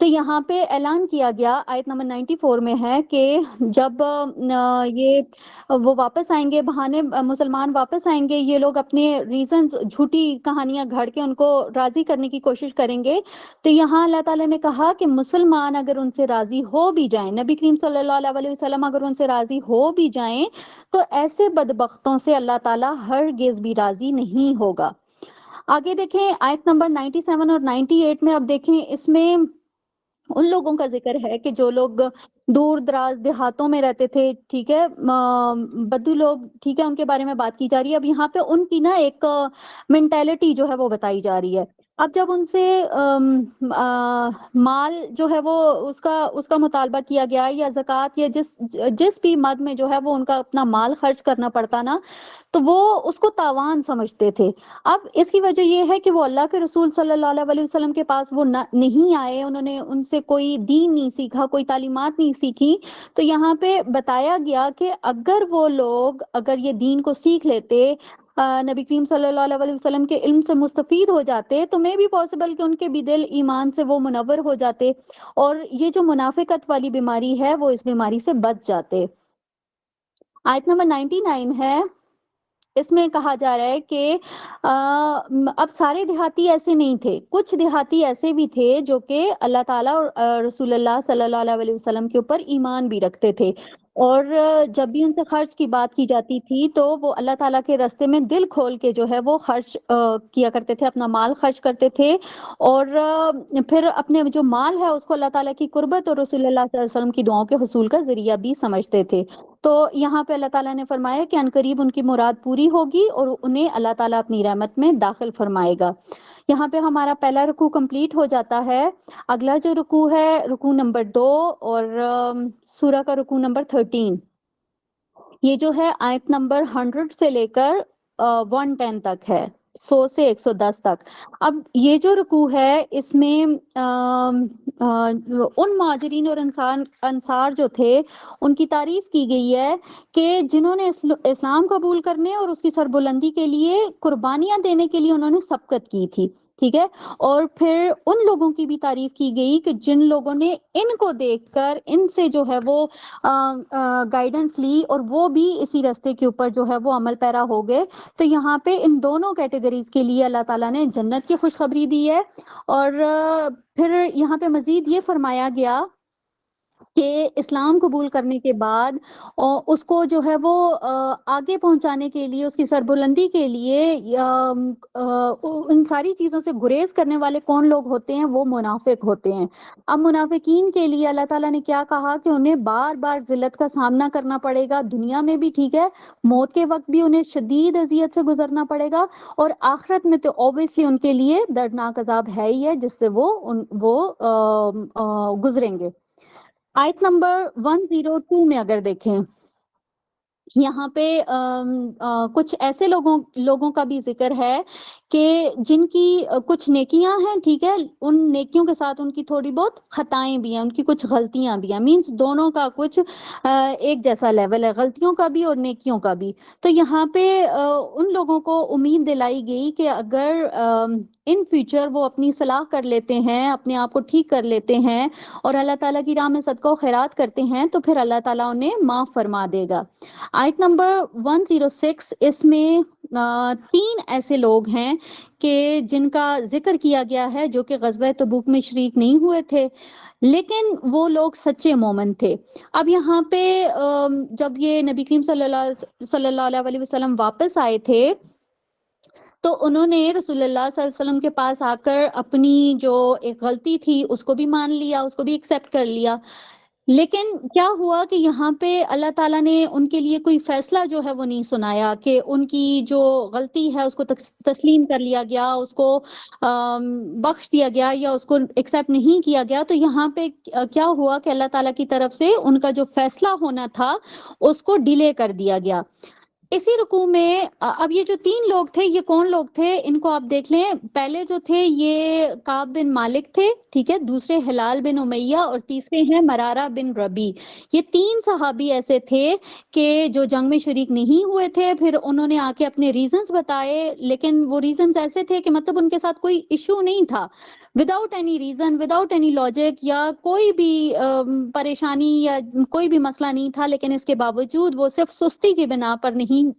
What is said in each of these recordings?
تو یہاں پہ اعلان کیا گیا آیت نمبر 94 میں ہے کہ جب یہ وہ واپس آئیں گے، بہانے مسلمان واپس آئیں گے، یہ لوگ اپنے ریزنز جھوٹی کہانیاں گھڑ کے ان کو راضی کرنے کی کوشش کریں گے، تو یہاں اللہ تعالیٰ نے کہا کہ مسلمان اگر ان سے راضی ہو بھی جائیں، نبی کریم صلی اللہ علیہ وسلم اگر ان سے راضی ہو بھی جائیں، تو ایسے بدبختوں سے اللہ تعالیٰ ہرگز بھی راضی نہیں ہوگا۔ آگے دیکھیں آیت نمبر 97 اور 98 میں، اب دیکھیں اس میں ان لوگوں کا ذکر ہے کہ جو لوگ دور دراز دیہاتوں میں رہتے تھے، ٹھیک ہے، بدو لوگ، ٹھیک ہے، ان کے بارے میں بات کی جا رہی ہے۔ اب یہاں پہ ان کی نا ایک مینٹیلٹی جو ہے وہ بتائی جا رہی ہے۔ اب جب ان سے مال جو ہے وہ اس کا مطالبہ کیا گیا، یا زکوٰۃ، یا جس بھی مد میں جو ہے وہ ان کا اپنا مال خرچ کرنا پڑتا نا، تو وہ اس کو تاوان سمجھتے تھے۔ اب اس کی وجہ یہ ہے کہ وہ اللہ کے رسول صلی اللہ علیہ وسلم کے پاس وہ نہیں آئے، انہوں نے ان سے کوئی دین نہیں سیکھا، کوئی تعلیمات نہیں سیکھی۔ تو یہاں پہ بتایا گیا کہ اگر وہ لوگ اگر یہ دین کو سیکھ لیتے، نبی کریم صلی اللہ علیہ وسلم کے علم سے مستفید ہو جاتے، تو میں بھی پاسبل کہ ان کے بھی دل ایمان سے وہ منور ہو جاتے، اور یہ جو منافقت والی بیماری ہے وہ اس بیماری سے بچ جاتے۔ آیت نمبر 99 ہے، اس میں کہا جا رہا ہے کہ اب سارے دیہاتی ایسے نہیں تھے، کچھ دیہاتی ایسے بھی تھے جو کہ اللہ تعالیٰ اور رسول اللہ صلی اللہ علیہ وسلم کے اوپر ایمان بھی رکھتے تھے، اور جب بھی ان سے خرچ کی بات کی جاتی تھی تو وہ اللہ تعالیٰ کے راستے میں دل کھول کے جو ہے وہ خرچ کیا کرتے تھے، اپنا مال خرچ کرتے تھے، اور پھر اپنے جو مال ہے اس کو اللہ تعالیٰ کی قربت اور رسول اللہ صلی اللہ علیہ وسلم کی دعاؤں کے حصول کا ذریعہ بھی سمجھتے تھے۔ تو یہاں پہ اللہ تعالیٰ نے فرمایا کہ عنقریب ان کی مراد پوری ہوگی اور انہیں اللہ تعالیٰ اپنی رحمت میں داخل فرمائے گا۔ یہاں پہ ہمارا پہلا رکوع کمپلیٹ ہو جاتا ہے۔ اگلا جو رکوع ہے رکوع نمبر 2 اور سورہ کا رکوع نمبر 13، یہ جو ہے آیت نمبر 100 سے لے کر 110 تک ہے، 100 سے 110 تک۔ اب یہ جو رکوع ہے اس میں ان مہاجرین اور انصار جو تھے ان کی تعریف کی گئی ہے کہ جنہوں نے اسلام قبول کرنے اور اس کی سربلندی کے لیے قربانیاں دینے کے لیے انہوں نے سبقت کی تھی، ٹھیک ہے، اور پھر ان لوگوں کی بھی تعریف کی گئی کہ جن لوگوں نے ان کو دیکھ کر ان سے جو ہے وہ گائیڈنس لی اور وہ بھی اسی راستے کے اوپر جو ہے وہ عمل پیرا ہو گئے۔ تو یہاں پہ ان دونوں کیٹیگریز کے لیے اللہ تعالیٰ نے جنت کی خوشخبری دی ہے، اور پھر یہاں پہ مزید یہ فرمایا گیا کہ اسلام قبول کرنے کے بعد اس کو جو ہے وہ آگے پہنچانے کے لیے، اس کی سربلندی کے لیے ان ساری چیزوں سے گریز کرنے والے کون لوگ ہوتے ہیں؟ وہ منافق ہوتے ہیں۔ اب منافقین کے لیے اللہ تعالیٰ نے کیا کہا کہ انہیں بار بار ذلت کا سامنا کرنا پڑے گا، دنیا میں بھی، ٹھیک ہے، موت کے وقت بھی انہیں شدید اذیت سے گزرنا پڑے گا، اور آخرت میں تو اوبیسلی ان کے لیے دردناک عذاب ہے ہی ہے جس سے وہ گزریں گے۔ آیت نمبر 102 میں اگر دیکھیں، یہاں پہ کچھ ایسے لوگوں کا بھی ذکر ہے کہ جن کی کچھ نیکیاں ہیں، ٹھیک ہے، ان نیکیوں کے ساتھ ان کی تھوڑی بہت خطائیں بھی ہیں، ان کی کچھ غلطیاں بھی ہیں، مینس دونوں کا کچھ ایک جیسا لیول ہے، غلطیوں کا بھی اور نیکیوں کا بھی۔ تو یہاں پہ ان لوگوں کو امید دلائی گئی کہ اگر ان فیوچر وہ اپنی اصلاح کر لیتے ہیں، اپنے آپ کو ٹھیک کر لیتے ہیں اور اللہ تعالیٰ کی راہ میں صدقہ و خیرات کرتے ہیں، تو پھر اللہ تعالیٰ انہیں معاف فرما دے گا۔ آیت نمبر 106، اس میں 3 ایسے لوگ ہیں کہ جن کا ذکر کیا گیا ہے جو کہ غزوہ تبوک میں شریک نہیں ہوئے تھے، لیکن وہ لوگ سچے مومن تھے۔ اب یہاں پہ جب یہ نبی کریم صلی اللہ علیہ وسلم واپس آئے تھے تو انہوں نے رسول اللہ صلی اللہ علیہ وسلم کے پاس آ کر اپنی جو ایک غلطی تھی اس کو بھی مان لیا، اس کو بھی ایکسیپٹ کر لیا، لیکن کیا ہوا کہ یہاں پہ اللہ تعالیٰ نے ان کے لیے کوئی فیصلہ جو ہے وہ نہیں سنایا کہ ان کی جو غلطی ہے اس کو تسلیم کر لیا گیا، اس کو بخش دیا گیا یا اس کو ایکسیپٹ نہیں کیا گیا۔ تو یہاں پہ کیا ہوا کہ اللہ تعالیٰ کی طرف سے ان کا جو فیصلہ ہونا تھا اس کو ڈیلے کر دیا گیا۔ اسی رکوع میں اب یہ جو 3 لوگ تھے، یہ کون لوگ تھے؟ ان کو آپ دیکھ لیں، پہلے جو تھے یہ کعب بن مالک تھے، ٹھیک ہے، دوسرے ہلال بن امیہ، اور تیسرے ہیں مرارہ بن ربی۔ یہ 3 صحابی ایسے تھے کہ جو جنگ میں شریک نہیں ہوئے تھے، پھر انہوں نے آ کے اپنے ریزنز بتائے، لیکن وہ ریزنز ایسے تھے کہ مطلب ان کے ساتھ کوئی ایشو نہیں تھا، without any reason, without any logic, یا کوئی بھی پریشانی یا کوئی بھی مسئلہ نہیں تھا، لیکن اس کے باوجود وہ صرف سستی کی بنا پر نہیں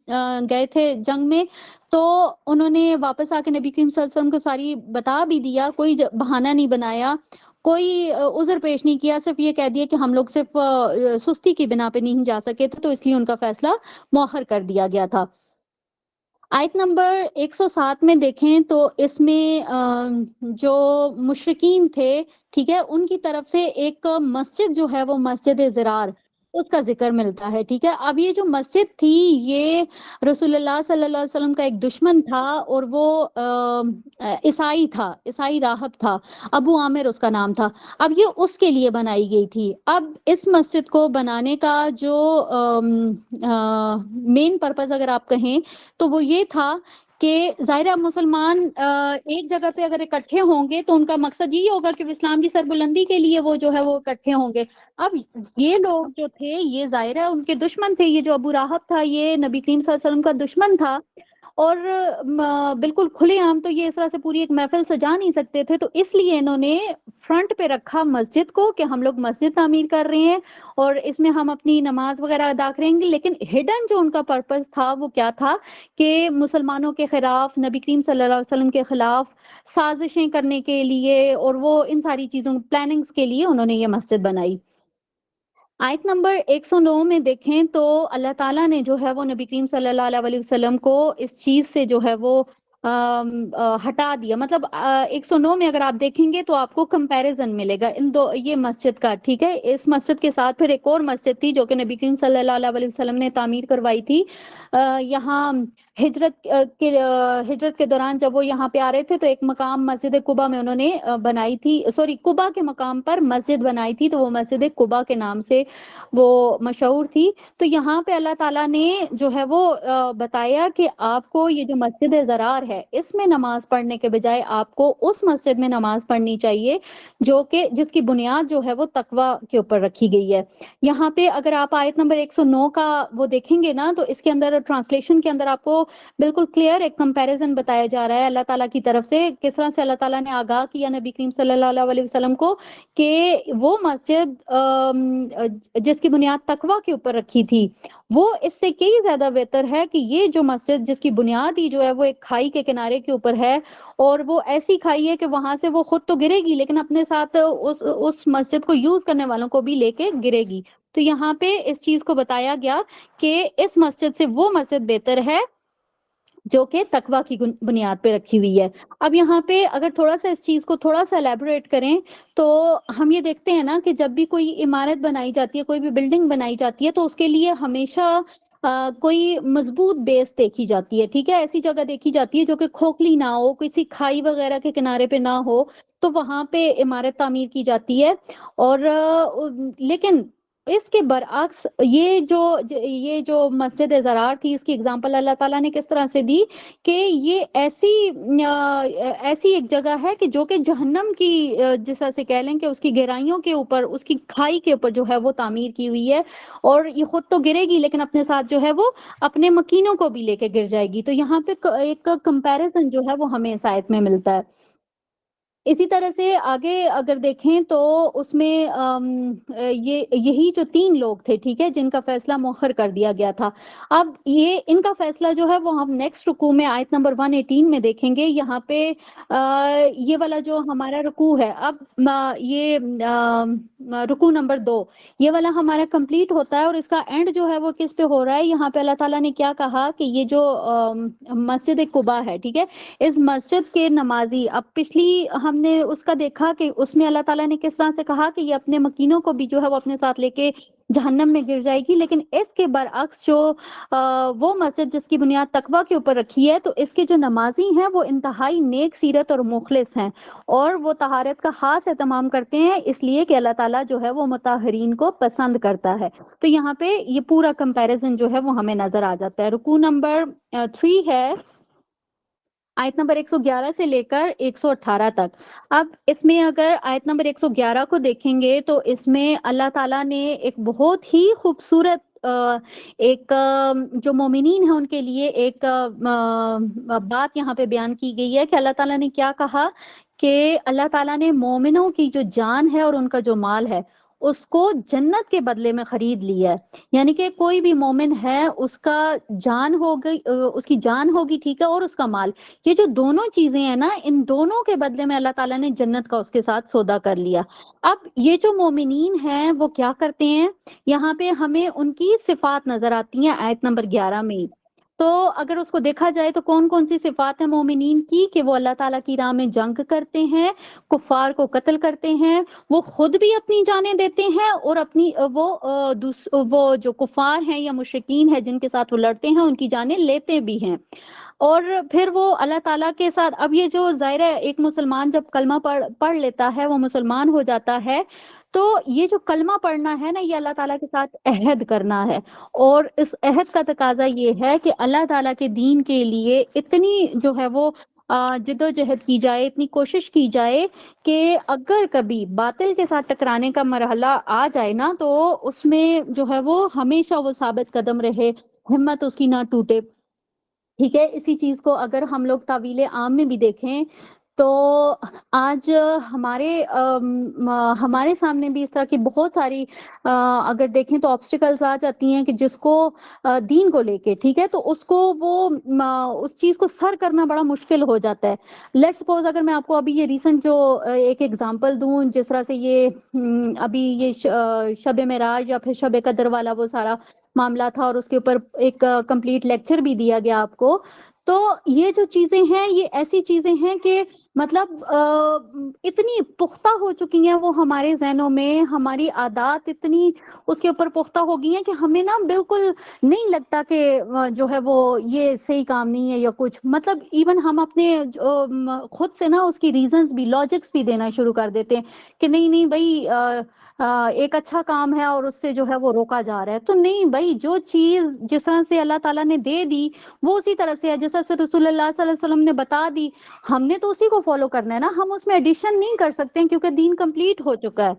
گئے تھے جنگ میں، تو انہوں نے واپس آ کے نبی کریم صلی اللہ علیہ وسلم کو ساری بتا بھی دیا، کوئی بہانہ نہیں بنایا، کوئی عذر پیش نہیں کیا، صرف یہ کہہ دیا کہ ہم لوگ صرف سستی کی بنا پہ نہیں جا سکے تھے، تو اس لیے ان کا فیصلہ مؤخر کر دیا گیا تھا۔ آیت نمبر 107 میں دیکھیں تو اس میں جو مشرکین تھے، ٹھیک ہے، ان کی طرف سے ایک مسجد جو ہے وہ مسجد زرار، اس کا ذکر ملتا ہے، ٹھیک ہے۔ اب یہ جو مسجد تھی، یہ رسول اللہ صلی اللہ علیہ وسلم کا ایک دشمن تھا، اور وہ عیسائی تھا، عیسائی راہب تھا، ابو عامر اس کا نام تھا۔ اب یہ اس کے لیے بنائی گئی تھی۔ اب اس مسجد کو بنانے کا جو مین پرپز اگر آپ کہیں تو وہ یہ تھا کہ ظاہرہ مسلمان ایک جگہ پہ اگر اکٹھے ہوں گے تو ان کا مقصد یہی ہوگا کہ اسلام کی سربلندی کے لیے وہ جو ہے وہ اکٹھے ہوں گے۔ اب یہ لوگ جو تھے، یہ ظاہرہ ان کے دشمن تھے، یہ جو ابو راہب تھا یہ نبی کریم صلی اللہ علیہ وسلم کا دشمن تھا، اور بالکل کھلے عام تو یہ اس طرح سے پوری ایک محفل سجا نہیں سکتے تھے، تو اس لیے انہوں نے فرنٹ پہ رکھا مسجد کو کہ ہم لوگ مسجد تعمیر کر رہے ہیں اور اس میں ہم اپنی نماز وغیرہ ادا کریں گے، لیکن ہڈن جو ان کا پرپز تھا وہ کیا تھا کہ مسلمانوں کے خلاف، نبی کریم صلی اللہ علیہ وسلم کے خلاف سازشیں کرنے کے لیے، اور وہ ان ساری چیزوں پلاننگز کے لیے انہوں نے یہ مسجد بنائی۔ آیت نمبر 109 میں دیکھیں تو اللہ تعالیٰ نے جو ہے وہ نبی کریم صلی اللہ علیہ وسلم کو اس چیز سے جو ہے وہ ہٹا دیا، مطلب 109 میں اگر آپ دیکھیں گے تو آپ کو کمپیریزن ملے گا ان دو، یہ مسجد کا، ٹھیک ہے۔ اس مسجد کے ساتھ پھر ایک اور مسجد تھی جو کہ نبی کریم صلی اللہ علیہ وسلم نے تعمیر کروائی تھی، یہاں ہجرت کے دوران جب وہ یہاں پہ آ رہے تھے تو ایک مقام مسجد قباء میں انہوں نے بنائی تھی، سوری قباء کے مقام پر مسجد بنائی تھی، تو وہ مسجد قباء کے نام سے وہ مشہور تھی۔ تو یہاں پہ اللہ تعالیٰ نے جو ہے وہ بتایا کہ آپ کو یہ جو مسجد زرار ہے اس میں نماز پڑھنے کے بجائے آپ کو اس مسجد میں نماز پڑھنی چاہیے جو کہ جس کی بنیاد جو ہے وہ تقوی کے اوپر رکھی گئی ہے۔ یہاں پہ اگر آپ آیت نمبر 109 کا وہ دیکھیں گے نا تو اس کے اندر ٹرانسلیشن کے اندر آپ کو بالکل کلیئر ایک کمپیریزن بتایا جا رہا ہے اللہ تعالیٰ کی طرف سے، کس طرح سے اللہ تعالیٰ نے آگاہ کیا نبی کریم صلی اللہ علیہ وسلم کو کہ وہ مسجد جس کی بنیاد تقوی کے اوپر رکھی تھی وہ اس سے کئی زیادہ بہتر ہے کہ یہ جو مسجد جس کی بنیاد ہی جو ہے وہ ایک کھائی کے کنارے کے اوپر ہے، اور وہ ایسی کھائی ہے کہ وہاں سے وہ خود تو گرے گی لیکن اپنے ساتھ اس مسجد کو یوز کرنے والوں کو بھی لے کے گرے گی۔ تو یہاں پہ اس چیز کو بتایا گیا کہ اس مسجد سے وہ مسجد بہتر ہے جو کہ تقوی کی بنیاد پہ رکھی ہوئی ہے۔ اب یہاں پہ اگر تھوڑا سا اس چیز کو تھوڑا سا الیبوریٹ کریں تو ہم یہ دیکھتے ہیں نا کہ جب بھی کوئی عمارت بنائی جاتی ہے، کوئی بھی بلڈنگ بنائی جاتی ہے تو اس کے لیے ہمیشہ کوئی مضبوط بیس دیکھی جاتی ہے، ٹھیک ہے، ایسی جگہ دیکھی جاتی ہے جو کہ کھوکھلی نہ ہو، کسی کھائی وغیرہ کے کنارے پہ نہ ہو، تو وہاں پہ عمارت تعمیر کی جاتی ہے۔ اور لیکن اس کے برعکس یہ جو مسجد زرار تھی اس کی اگزامپل اللہ تعالیٰ نے کس طرح سے دی کہ یہ ایسی ایک جگہ ہے کہ جو کہ جہنم کی جس طرح سے کہہ لیں کہ اس کی گہرائیوں کے اوپر، اس کی کھائی کے اوپر جو ہے وہ تعمیر کی ہوئی ہے، اور یہ خود تو گرے گی لیکن اپنے ساتھ جو ہے وہ اپنے مکینوں کو بھی لے کے گر جائے گی۔ تو یہاں پہ ایک کمپیریزن جو ہے وہ ہمیں اس آیت میں ملتا ہے۔ اسی طرح سے آگے اگر دیکھیں تو اس میں یہی جو 3 لوگ تھے، ٹھیک ہے، جن کا فیصلہ مؤخر کر دیا گیا تھا، اب یہ ان کا فیصلہ جو ہے وہ ہم نیکسٹ رکوع میں آیت نمبر 118 میں دیکھیں گے۔ یہاں پہ یہ والا جو ہمارا رکوع ہے، اب یہ رکوع نمبر 2 یہ والا ہمارا کمپلیٹ ہوتا ہے، اور اس کا اینڈ جو ہے وہ کس پہ ہو رہا ہے؟ یہاں پہ اللہ تعالیٰ نے کیا کہا کہ یہ جو مسجد قباء ہے، ٹھیک ہے، اس مسجد کے نمازی، اب پچھلی ہم نے اس کا دیکھا کہ اس میں اللہ تعالیٰ نے کس طرح سے کہا کہ یہ اپنے مکینوں کو بھی جو ہے وہ اپنے ساتھ لے کے جہنم میں گر جائے گی، لیکن اس کے برعکس جو وہ مسجد جس کی بنیاد تقوی کے اوپر رکھی ہے تو اس کے جو نمازی ہیں وہ انتہائی نیک سیرت اور مخلص ہیں، اور وہ طہارت کا خاص اہتمام کرتے ہیں، اس لیے کہ اللہ تعالیٰ جو ہے وہ مطہرین کو پسند کرتا ہے۔ تو یہاں پہ یہ پورا کمپیریزن جو ہے وہ ہمیں نظر آ جاتا ہے۔ رکوع نمبر 3 ہے آیت نمبر 111 سے لے کر 118 تک۔ اب اس میں اگر آیت نمبر 111 کو دیکھیں گے تو اس میں اللہ تعالیٰ نے ایک بہت ہی خوبصورت ایک جو مومنین ہیں ان کے لیے ایک بات یہاں پہ بیان کی گئی ہے کہ اللہ تعالیٰ نے کیا کہا کہ اللہ تعالیٰ نے مومنوں کی جو جان ہے اور ان کا جو مال ہے اس کو جنت کے بدلے میں خرید لیا ہے. یعنی کہ کوئی بھی مومن ہے اس کا جان ہو گئی، اس کی جان ہوگی، ٹھیک ہے، اور اس کا مال، یہ جو دونوں چیزیں ہیں نا، ان دونوں کے بدلے میں اللہ تعالیٰ نے جنت کا اس کے ساتھ سودا کر لیا. اب یہ جو مومنین ہیں وہ کیا کرتے ہیں، یہاں پہ ہمیں ان کی صفات نظر آتی ہیں آیت نمبر 11 میں. تو اگر اس کو دیکھا جائے تو کون کون سی صفات ہیں مومنین کی، کہ وہ اللہ تعالیٰ کی راہ میں جنگ کرتے ہیں، کفار کو قتل کرتے ہیں، وہ خود بھی اپنی جانیں دیتے ہیں، اور اپنی وہ جو کفار ہیں یا مشرکین ہیں جن کے ساتھ وہ لڑتے ہیں ان کی جانیں لیتے بھی ہیں. اور پھر وہ اللہ تعالیٰ کے ساتھ، اب یہ جو ظاہر ہے ایک مسلمان جب کلمہ پڑھ لیتا ہے، وہ مسلمان ہو جاتا ہے، تو یہ جو کلمہ پڑھنا ہے نا، یہ اللہ تعالیٰ کے ساتھ عہد کرنا ہے. اور اس عہد کا تقاضا یہ ہے کہ اللہ تعالیٰ کے دین کے لیے اتنی جو ہے وہ جد و جہد کی جائے، اتنی کوشش کی جائے کہ اگر کبھی باطل کے ساتھ ٹکرانے کا مرحلہ آ جائے نا، تو اس میں جو ہے وہ ہمیشہ وہ ثابت قدم رہے، ہمت اس کی نہ ٹوٹے. ٹھیک ہے، اسی چیز کو اگر ہم لوگ تعویل عام میں بھی دیکھیں تو آج ہمارے سامنے بھی اس طرح کی بہت ساری اگر دیکھیں تو آبسٹیکلز آ جاتی ہیں کہ جس کو دین کو لے کے، ٹھیک ہے، تو اس کو وہ اس چیز کو سر کرنا بڑا مشکل ہو جاتا ہے. لیٹ سپوز اگر میں آپ کو ابھی یہ ریسنٹ جو ایک ایگزامپل دوں، جس طرح سے یہ ابھی یہ شب معراج یا پھر شب قدر والا وہ سارا معاملہ تھا، اور اس کے اوپر ایک کمپلیٹ لیکچر بھی دیا گیا آپ کو. تو یہ جو چیزیں ہیں یہ ایسی چیزیں ہیں کہ مطلب اتنی پختہ ہو چکی ہیں وہ ہمارے ذہنوں میں، ہماری عادات اتنی اس کے اوپر پختہ ہو گئی ہیں کہ ہمیں نا بالکل نہیں لگتا کہ جو ہے وہ یہ صحیح کام نہیں ہے یا کچھ. مطلب ایون ہم اپنے خود سے نا اس کی ریزنز بھی، لاجکس بھی دینا شروع کر دیتے ہیں کہ نہیں نہیں بھائی ایک اچھا کام ہے اور اس سے جو ہے وہ روکا جا رہا ہے. تو نہیں بھائی، جو چیز جس طرح سے اللہ تعالیٰ نے دے دی وہ اسی طرح سے ہے، جس طرح سے رسول اللہ صلی اللہ علیہ وسلم نے بتا دی، ہم نے تو اسی کو فالو کرنا ہے نا، ہم اس میں ایڈیشن نہیں کر سکتے کیونکہ دین کمپلیٹ ہو چکا ہے.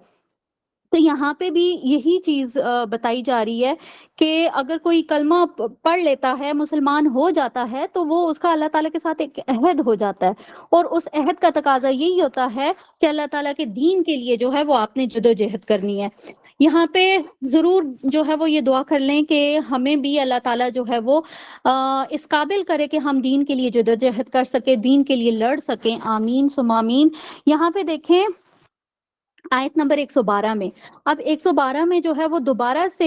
تو یہاں پہ بھی یہی چیز بتائی جا رہی ہے کہ اگر کوئی کلمہ پڑھ لیتا ہے، مسلمان ہو جاتا ہے، تو وہ اس کا اللہ تعالیٰ کے ساتھ ایک عہد ہو جاتا ہے. اور اس عہد کا تقاضا یہی ہوتا ہے کہ اللہ تعالیٰ کے دین کے لیے جو ہے وہ آپ نے جدوجہد کرنی ہے. یہاں پہ ضرور جو ہے وہ یہ دعا کر لیں کہ ہمیں بھی اللہ تعالیٰ جو ہے وہ اس قابل کرے کہ ہم دین کے لیے جدوجہد کر سکیں، دین کے لیے لڑ سکیں. آمین ثم آمین. یہاں پہ دیکھیں آیت نمبر 112 میں، اب 112 میں جو ہے وہ دوبارہ سے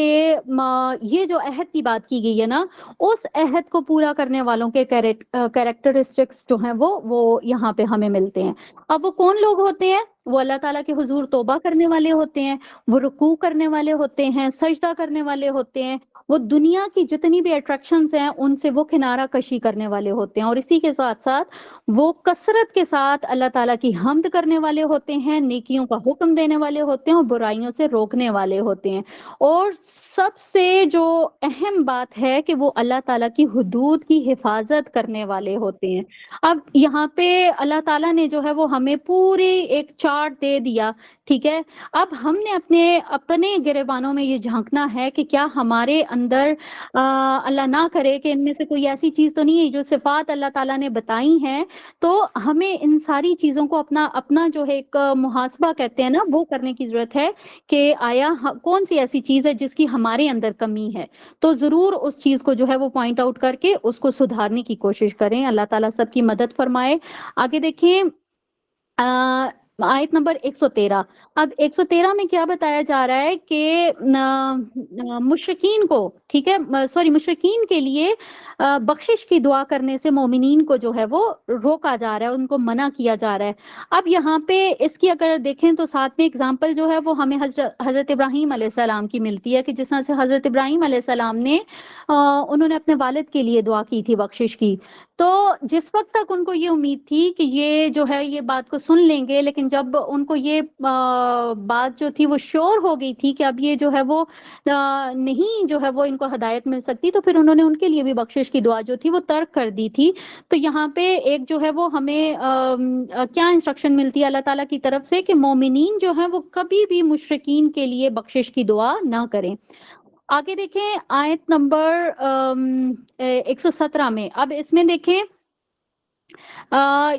یہ جو عہد کی بات کی گئی ہے نا، اس عہد کو پورا کرنے والوں کے کیریکٹرسٹکس جو ہیں وہ یہاں پہ ہمیں ملتے ہیں. اب وہ کون لوگ ہوتے ہیں؟ وہ اللہ تعالیٰ کے حضور توبہ کرنے والے ہوتے ہیں، وہ رکوع کرنے والے ہوتے ہیں، سجدہ کرنے والے ہوتے ہیں، وہ دنیا کی جتنی بھی اٹریکشنز ہیں ان سے وہ کنارہ کشی کرنے والے ہوتے ہیں، اور اسی کے ساتھ ساتھ وہ کثرت کے ساتھ اللہ تعالیٰ کی حمد کرنے والے ہوتے ہیں، نیکیوں کا حکم دینے والے ہوتے ہیں اور برائیوں سے روکنے والے ہوتے ہیں. اور سب سے جو اہم بات ہے کہ وہ اللہ تعالیٰ کی حدود کی حفاظت کرنے والے ہوتے ہیں. اب یہاں پہ اللہ تعالیٰ نے جو ہے وہ ہمیں پوری ایک چارٹ دے دیا، ٹھیک ہے. اب ہم نے اپنے گریبانوں میں یہ جھانکنا ہے کہ کیا ہمارے اندر اللہ نہ کرے کہ ان میں سے کوئی ایسی چیز تو نہیں ہے جو صفات اللہ تعالیٰ نے بتائی ہیں. تو ہمیں ان ساری چیزوں کو اپنا جو ہے ایک محاسبہ کہتے ہیں نا، وہ کرنے کی ضرورت ہے کہ آیا کون سی ایسی چیز ہے جس کی ہمارے اندر کمی ہے. تو ضرور اس چیز کو جو ہے وہ پوائنٹ آؤٹ کر کے اس کو سدھارنے کی کوشش کریں. اللہ تعالیٰ سب کی مدد فرمائے. آگے دیکھیں آیت نمبر 113. اب 113 میں کیا بتایا جا رہا ہے کہ مشرکین کو، ٹھیک ہے، مشرکین کے لیے بخشش کی دعا کرنے سے مومنین کو جو ہے وہ روکا جا رہا ہے، ان کو منع کیا جا رہا ہے. اب یہاں پہ اس کی اگر دیکھیں تو ساتھ میں اگزامپل جو ہے وہ ہمیں حضرت ابراہیم علیہ السلام کی ملتی ہے کہ جس طرح سے حضرت ابراہیم علیہ السلام نے انہوں نے اپنے والد کے لیے دعا کی تھی بخشش کی. تو جس وقت تک ان کو یہ امید تھی کہ یہ جو ہے یہ بات کو سن لیں گے، لیکن جب ان کو یہ بات جو تھی وہ شور ہو گئی تھی کہ اب یہ جو ہے وہ نہیں جو ہے وہ ان کو ہدایت مل سکتی، تو پھر انہوں نے ان کے لیے بھی بخشش کی دعا جو تھی وہ ترک کر دی تھی. تو یہاں پہ ایک جو ہے وہ ہمیں کیا انسٹرکشن ملتی ہے اللہ تعالیٰ کی طرف سے کہ مومنین جو ہیں وہ کبھی بھی مشرکین کے لیے بخشش کی دعا نہ کریں. آگے دیکھیں آیت نمبر 117 میں. اب اس میں دیکھیں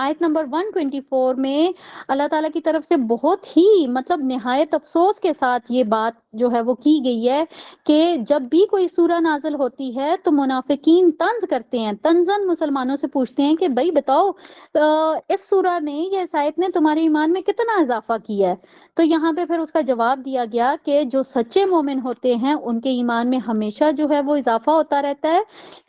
آیت نمبر 124 میں اللہ تعالیٰ کی طرف سے بہت ہی مطلب نہایت افسوس کے ساتھ یہ بات جو ہے وہ کی گئی ہے کہ جب بھی کوئی سورہ نازل ہوتی ہے تو منافقین طنز کرتے ہیں، طنزاً مسلمانوں سے پوچھتے ہیں کہ بھائی بتاؤ اس سورہ نے یا اس آیت نے تمہارے ایمان میں کتنا اضافہ کیا ہے؟ تو یہاں پہ پھر اس کا جواب دیا گیا کہ جو سچے مومن ہوتے ہیں ان کے ایمان میں ہمیشہ جو ہے وہ اضافہ ہوتا رہتا ہے،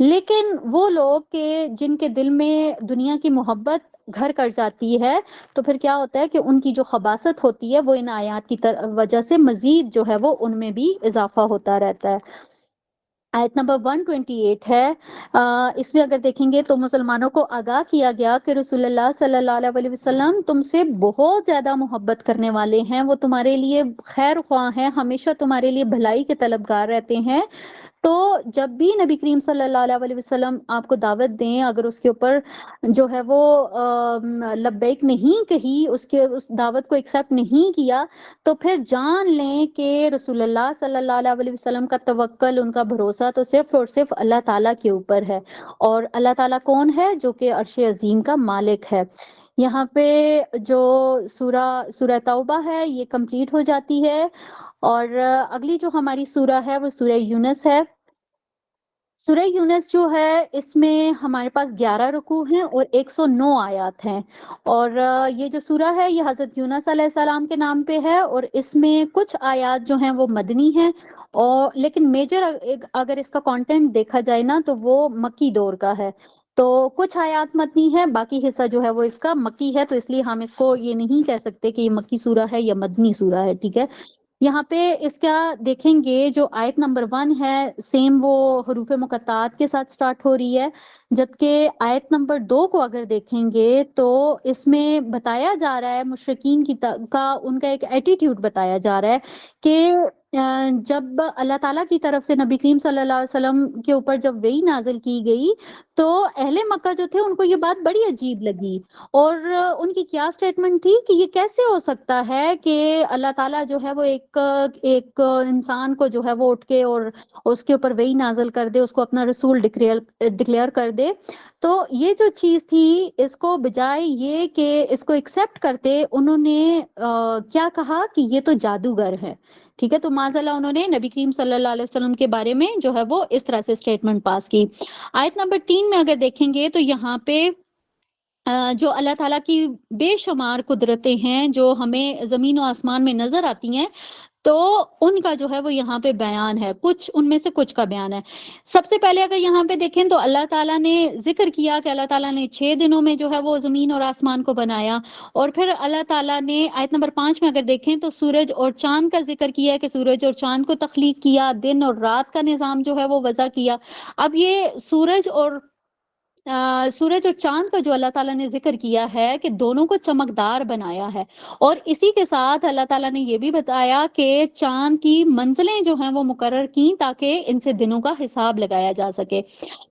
لیکن وہ لوگ کہ جن کے دل میں دنیا کی محبت گھر کر جاتی ہے تو پھر کیا ہوتا ہے کہ ان کی جو خباثت ہوتی ہے وہ ان آیات کی وجہ سے مزید جو ہے وہ ان میں بھی اضافہ ہوتا رہتا ہے۔ آیت نمبر 128 ہے، اس میں اگر دیکھیں گے تو مسلمانوں کو آگاہ کیا گیا کہ رسول اللہ صلی اللہ علیہ وسلم تم سے بہت زیادہ محبت کرنے والے ہیں، وہ تمہارے لیے خیر خواہ ہیں، ہمیشہ تمہارے لیے بھلائی کے طلبگار رہتے ہیں۔ تو جب بھی نبی کریم صلی اللہ علیہ وسلم آپ کو دعوت دیں، اگر اس کے اوپر جو ہے وہ لبیک نہیں کہی، اس دعوت کو ایکسیپٹ نہیں کیا، تو پھر جان لیں کہ رسول اللہ صلی اللہ علیہ وسلم کا توکل، ان کا بھروسہ تو صرف اور صرف اللہ تعالیٰ کے اوپر ہے، اور اللہ تعالیٰ کون ہے؟ جو کہ عرش عظیم کا مالک ہے۔ یہاں پہ جو سورہ توبہ ہے یہ کمپلیٹ ہو جاتی ہے، اور اگلی جو ہماری سورہ ہے وہ سورہ یونس ہے۔ سورہ یونس جو ہے اس میں ہمارے پاس 11 رکوع ہیں اور 109 آیات ہیں، اور یہ جو سورہ ہے یہ حضرت یونس علیہ السلام کے نام پہ ہے، اور اس میں کچھ آیات جو ہیں وہ مدنی ہیں، اور لیکن میجر اگر اس کا کانٹینٹ دیکھا جائے نا تو وہ مکی دور کا ہے، تو کچھ آیات مدنی ہے، باقی حصہ جو ہے وہ اس کا مکی ہے، تو اس لیے ہم اس کو یہ نہیں کہہ سکتے کہ یہ مکی سورہ ہے یا مدنی سورہ ہے، ٹھیک ہے۔ یہاں پہ اس کا دیکھیں گے جو آیت نمبر 1 ہے سیم وہ حروف مقطعات کے ساتھ سٹارٹ ہو رہی ہے، جبکہ آیت نمبر 2 کو اگر دیکھیں گے تو اس میں بتایا جا رہا ہے مشرکین کا ان کا ایک ایٹیٹیوڈ بتایا جا رہا ہے کہ جب اللہ تعالیٰ کی طرف سے نبی کریم صلی اللہ علیہ وسلم کے اوپر جب وحی نازل کی گئی تو اہل مکہ جو تھے ان کو یہ بات بڑی عجیب لگی، اور ان کی کیا سٹیٹمنٹ تھی کہ یہ کیسے ہو سکتا ہے کہ اللہ تعالیٰ جو ہے وہ ایک انسان کو جو ہے وہ اٹھ کے اور اس کے اوپر وحی نازل کر دے، اس کو اپنا رسول ڈکلیئر کر دے۔ تو یہ جو چیز تھی اس کو بجائے یہ کہ اس کو ایکسیپٹ کرتے، انہوں نے کیا کہا کہ یہ تو جادوگر ہے، ٹھیک ہے۔ تو معاذ اللہ انہوں نے نبی کریم صلی اللہ علیہ وسلم کے بارے میں جو ہے وہ اس طرح سے سٹیٹمنٹ پاس کی۔ آیت نمبر 3 میں اگر دیکھیں گے تو یہاں پہ جو اللہ تعالیٰ کی بے شمار قدرتیں ہیں جو ہمیں زمین و آسمان میں نظر آتی ہیں، تو ان کا جو ہے وہ یہاں پہ بیان ہے، کچھ ان میں سے کچھ کا بیان ہے۔ سب سے پہلے اگر یہاں پہ دیکھیں تو اللہ تعالیٰ نے ذکر کیا کہ اللہ تعالیٰ نے 6 دنوں میں جو ہے وہ زمین اور آسمان کو بنایا، اور پھر اللہ تعالیٰ نے آیت نمبر 5 میں اگر دیکھیں تو سورج اور چاند کا ذکر کیا کہ سورج اور چاند کو تخلیق کیا، دن اور رات کا نظام جو ہے وہ وضع کیا۔ اب یہ سورج اور چاند کا جو اللہ تعالیٰ نے ذکر کیا ہے کہ دونوں کو چمکدار بنایا ہے، اور اسی کے ساتھ اللہ تعالیٰ نے یہ بھی بتایا کہ چاند کی منزلیں جو ہیں وہ مقرر کی تاکہ ان سے دنوں کا حساب لگایا جا سکے۔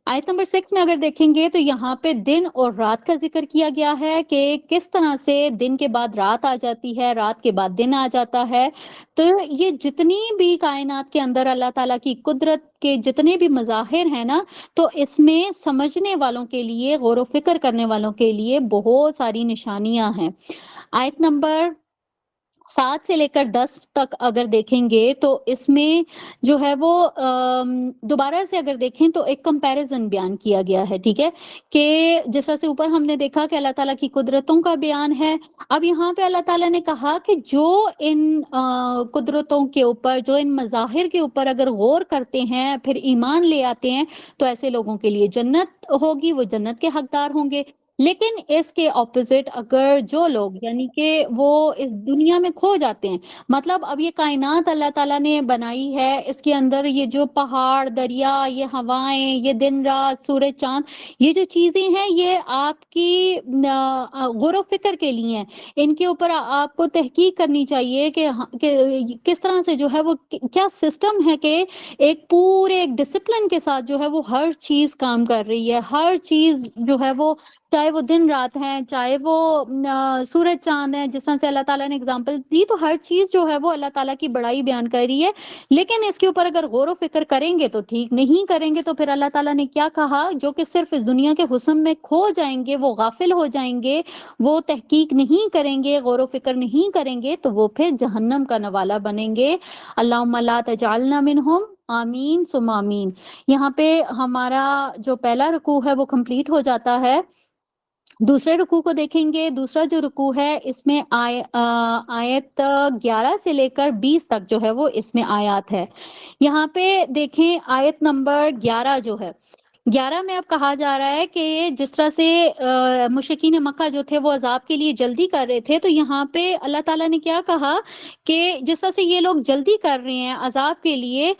آیت نمبر 6 میں اگر دیکھیں گے تو یہاں پہ دن اور رات کا ذکر کیا گیا ہے کہ کس طرح سے دن کے بعد رات آ جاتی ہے، رات کے بعد دن آ جاتا ہے۔ تو یہ جتنی بھی کائنات کے اندر اللہ تعالیٰ کی قدرت کے جتنے بھی مظاہر ہیں نا، تو اس میں سمجھنے والوں کے لیے، غور و فکر کرنے والوں کے لیے بہت ساری نشانیاں ہیں۔ آیت نمبر 7 سے لے کر 10 تک اگر دیکھیں گے تو اس میں جو ہے وہ دوبارہ سے اگر دیکھیں تو ایک کمپیریزن بیان کیا گیا ہے، ٹھیک ہے، کہ جیسا سے اوپر ہم نے دیکھا کہ اللہ تعالیٰ کی قدرتوں کا بیان ہے، اب یہاں پہ اللہ تعالیٰ نے کہا کہ جو ان قدرتوں کے اوپر، جو ان مظاہر کے اوپر اگر غور کرتے ہیں پھر ایمان لے آتے ہیں تو ایسے لوگوں کے لیے جنت ہوگی، وہ جنت کے حقدار ہوں گے۔ لیکن اس کے اپوزٹ اگر جو لوگ یعنی کہ وہ اس دنیا میں کھو جاتے ہیں، مطلب اب یہ کائنات اللہ تعالیٰ نے بنائی ہے، اس کے اندر یہ جو پہاڑ، دریا، یہ ہوائیں، یہ دن رات، سورج چاند، یہ جو چیزیں ہیں یہ آپ کی غور و فکر کے لیے ہیں، ان کے اوپر آپ کو تحقیق کرنی چاہیے کہ کس طرح سے جو ہے وہ کیا سسٹم ہے کہ ایک پورے ایک ڈسپلن کے ساتھ جو ہے وہ ہر چیز کام کر رہی ہے، ہر چیز جو ہے وہ چاہے چاہے وہ دن رات ہیں، چاہے وہ سورج چاند ہیں، جس طرح سے اللہ تعالیٰ نے اگزامپل دی، تو ہر چیز جو ہے وہ اللہ تعالیٰ کی بڑائی بیان کر رہی ہے. لیکن اس کے اوپر اگر غور و فکر کریں گے تو ٹھیک، نہیں کریں گے تو پھر اللہ تعالیٰ نے کیا کہا، جو کہ صرف اس دنیا کے حسن میں کھو جائیں گے، وہ غافل ہو جائیں گے، وہ تحقیق نہیں کریں گے، غور و فکر نہیں کریں گے، تو وہ پھر جہنم کا نوالا بنیں گے. اللہم لا تجعلنا منہم، آمین ثم آمین. یہاں پہ ہمارا جو پہلا رکوع ہے وہ کمپلیٹ ہو جاتا ہے. دوسرے رکوع کو دیکھیں گے. دوسرا جو رکوع ہے اس میں آیت 11 سے لے کر 20 تک جو ہے وہ اس میں آیات ہے. یہاں پہ دیکھیں آیت نمبر 11 جو ہے، 11 میں اب کہا جا رہا ہے کہ جس طرح سے مشرکین مکہ جو تھے وہ عذاب کے لیے جلدی کر رہے تھے، تو یہاں پہ اللہ تعالیٰ نے کیا کہا کہ جس طرح سے یہ لوگ جلدی کر رہے ہیں عذاب کے لیے،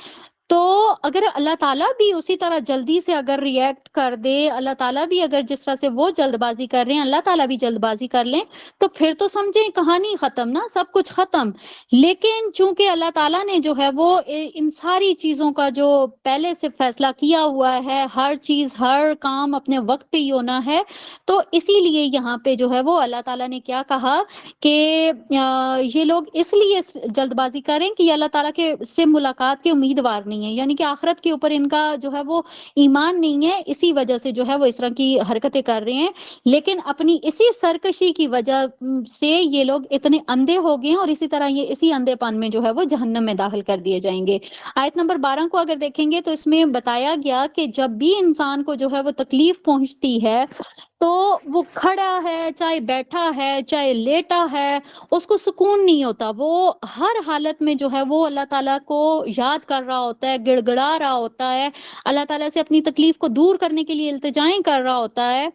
تو اگر اللہ تعالیٰ بھی اسی طرح جلدی سے اگر ریئیکٹ کر دے، اللہ تعالیٰ بھی اگر جس طرح سے وہ جلد بازی کر رہے ہیں اللہ تعالیٰ بھی جلد بازی کر لیں، تو پھر تو سمجھیں کہانی ختم نا، سب کچھ ختم. لیکن چونکہ اللہ تعالیٰ نے جو ہے وہ ان ساری چیزوں کا جو پہلے سے فیصلہ کیا ہوا ہے، ہر چیز ہر کام اپنے وقت پہ ہی ہونا ہے، تو اسی لیے یہاں پہ جو ہے وہ اللہ تعالیٰ نے کیا کہا کہ یہ لوگ اس لیے جلد بازی کریں کہ یہ اللہ تعالیٰ کے سے ملاقات کے امیدوار نہیں ہے، یعنی کہ آخرت کے اوپر ان کا جو ہے وہ ایمان نہیں ہے، اسی وجہ سے جو ہے وہ اس طرح کی حرکتیں کر رہے ہیں. لیکن اپنی اسی سرکشی کی وجہ سے یہ لوگ اتنے اندھے ہو گئے ہیں، اور اسی طرح یہ اسی اندھے پن میں جو ہے وہ جہنم میں داخل کر دیے جائیں گے. آیت نمبر 12 کو اگر دیکھیں گے تو اس میں بتایا گیا کہ جب بھی انسان کو جو ہے وہ تکلیف پہنچتی ہے تو وہ کھڑا ہے، چاہے بیٹھا ہے، چاہے لیٹا ہے، اس کو سکون نہیں ہوتا. وہ ہر حالت میں جو ہے وہ اللہ تعالیٰ کو یاد کر رہا ہوتا ہے، گڑ گڑا رہا ہوتا ہے، اللہ تعالیٰ سے اپنی تکلیف کو دور کرنے کے لیے التجائیں کر رہا ہوتا ہے.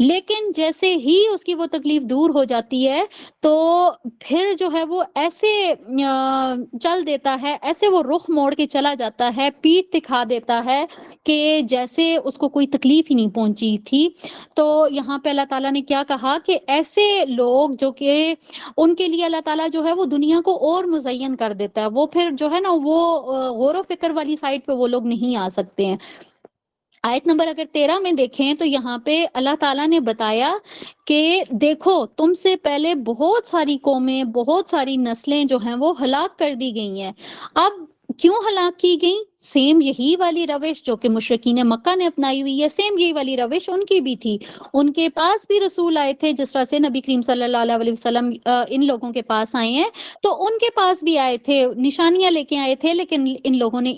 لیکن جیسے ہی اس کی وہ تکلیف دور ہو جاتی ہے تو پھر جو ہے وہ ایسے چل دیتا ہے، ایسے وہ رخ موڑ کے چلا جاتا ہے، پیٹھ دکھا دیتا ہے کہ جیسے اس کو کوئی تکلیف ہی نہیں پہنچی تھی. تو یہاں پہ اللہ تعالیٰ نے کیا کہا کہ ایسے لوگ جو کہ ان کے لیے اللہ تعالیٰ جو ہے وہ دنیا کو اور مزین کر دیتا ہے، وہ پھر جو ہے نا وہ غور و فکر والی سائڈ پہ وہ لوگ نہیں آ سکتے ہیں. آیت نمبر اگر 13 میں دیکھیں تو یہاں پہ اللہ تعالیٰ نے بتایا کہ دیکھو تم سے پہلے بہت ساری قومیں، بہت ساری نسلیں جو ہیں وہ ہلاک کر دی گئی ہیں. اب کیوں ہلاک کی گئی؟ سیم یہی والی روش جو کہ مشرکین مکہ نے اپنائی ہوئی ہے، سیم یہی والی روش ان کی بھی تھی. ان کے پاس بھی رسول آئے تھے، جس طرح سے نبی کریم صلی اللہ علیہ وسلم ان لوگوں کے پاس آئے ہیں، تو ان کے پاس بھی آئے تھے، نشانیاں لے کے آئے تھے، لیکن ان لوگوں نے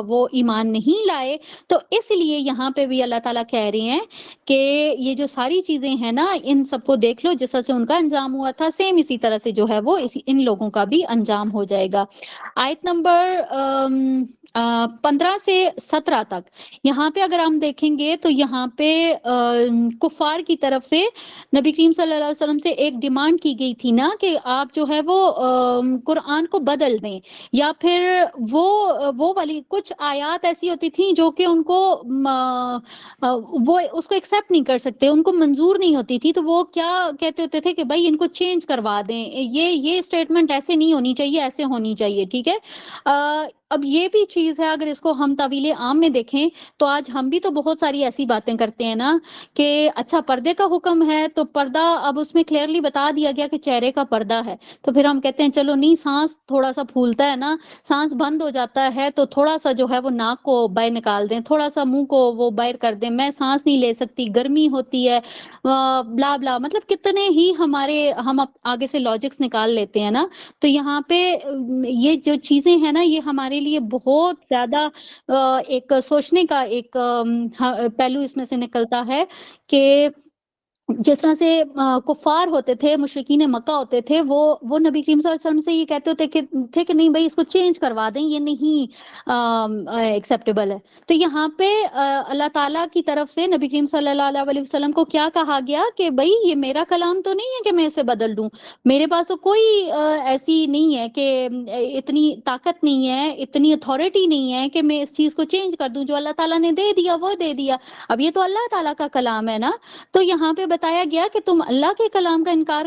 وہ ایمان نہیں لائے. تو اس لیے یہاں پہ بھی اللہ تعالیٰ کہہ رہے ہیں کہ یہ جو ساری چیزیں ہیں نا، ان سب کو دیکھ لو، جس طرح سے ان کا انجام ہوا تھا سیم اسی طرح سے جو ہے وہ ان لوگوں کا بھی انجام ہو جائے گا. آیت نمبر 15 سے 17 تک یہاں پہ اگر ہم دیکھیں گے تو یہاں پہ کفار کی طرف سے نبی کریم صلی اللہ علیہ وسلم سے ایک ڈیمانڈ کی گئی تھی نا کہ آپ جو ہے وہ قرآن کو بدل دیں، یا پھر وہ والی کچھ آیات ایسی ہوتی تھیں جو کہ ان کو وہ اس کو ایکسیپٹ نہیں کر سکتے، ان کو منظور نہیں ہوتی تھی، تو وہ کیا کہتے ہوتے تھے کہ بھائی ان کو چینج کروا دیں، یہ اسٹیٹمنٹ ایسے نہیں ہونی چاہیے، ایسے ہونی چاہیے. ٹھیک ہے، اب یہ بھی چیز ہے، اگر اس کو ہم تعویل عام میں دیکھیں تو آج ہم بھی تو بہت ساری ایسی باتیں کرتے ہیں نا کہ اچھا پردے کا حکم ہے تو پردہ اب اس میں کلیئرلی بتا دیا گیا کہ چہرے کا پردہ ہے، تو پھر ہم کہتے ہیں چلو نہیں، سانس تھوڑا سا پھولتا ہے نا، سانس بند ہو جاتا ہے تو تھوڑا سا جو ہے وہ ناک کو باہر نکال دیں، تھوڑا سا منہ کو وہ باہر کر دیں، میں سانس نہیں لے سکتی، گرمی ہوتی ہے، بلا بلا، مطلب کتنے ہی ہم آگے سے لاجکس نکال لیتے ہیں نا. تو یہاں پہ یہ جو چیزیں ہیں نا، یہ ہمارے لیے بہت زیادہ ایک سوچنے کا ایک پہلو اس میں سے نکلتا ہے کہ جس طرح سے کفار ہوتے تھے، مشرکین مکہ ہوتے تھے، وہ نبی کریم صلی اللہ علیہ وسلم سے یہ کہتے ہوتے تھے کہ نہیں بھائی اس کو چینج کروا دیں، یہ نہیں ایکسیپٹیبل ہے. تو یہاں پہ اللہ تعالیٰ کی طرف سے نبی کریم صلی اللہ علیہ وسلم کو کیا کہا گیا کہ بھائی یہ میرا کلام تو نہیں ہے کہ میں اسے بدل دوں، میرے پاس تو کوئی ایسی نہیں ہے کہ اتنی طاقت نہیں ہے، اتنی اتھارٹی نہیں ہے کہ میں اس چیز کو چینج کر دوں، جو اللہ تعالیٰ نے دے دیا وہ دے دیا. اب یہ تو اللہ تعالیٰ کا کلام ہے نا. تو یہاں پہ بتایا گیا کہ تم اللہ کے کلام کا انکار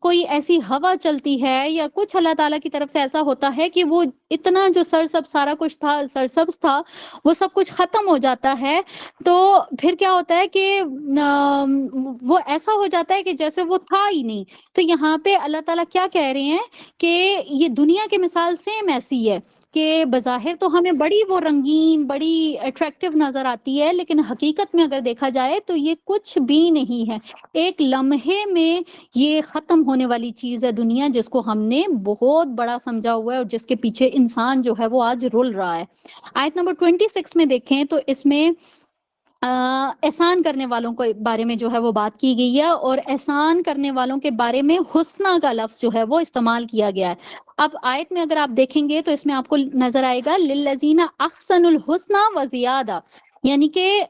کوئی ایسی ہوا چلتی ہے یا کچھ اللہ تعالیٰ کی طرف سے ایسا ہوتا ہے کہ وہ اتنا جو سرسبز سارا کچھ تھا، سرسبز تھا، وہ سب کچھ ختم ہو جاتا ہے، تو پھر کیا ہوتا ہے کہ وہ ایسا ہو جاتا ہے کہ جیسے وہ تھا ہی نہیں۔ تو یہاں پہ اللہ تعالیٰ کیا کہہ رہے ہیں کہ یہ دنیا کی مثال سیم ایسی ہے کہ بظاہر تو ہمیں بڑی وہ رنگین، بڑی اٹریکٹیو نظر آتی ہے، لیکن حقیقت میں اگر دیکھا جائے تو یہ کچھ بھی نہیں ہے۔ ایک لمحے میں یہ ختم ہونے والی چیز ہے دنیا، جس کو ہم نے بہت بڑا سمجھا ہوا ہے اور جس کے پیچھے انسان جو ہے وہ آج رول رہا ہے۔ آیت نمبر 26 میں دیکھیں تو اس میں احسان کرنے والوں کے بارے میں جو ہے وہ بات کی گئی ہے، اور احسان کرنے والوں کے بارے میں حسنہ کا لفظ جو ہے وہ استعمال کیا گیا ہے۔ اب آیت میں اگر آپ دیکھیں گے تو اس میں آپ کو نظر آئے گا للذین احسن الحسنى وزیادہ، یعنی کہ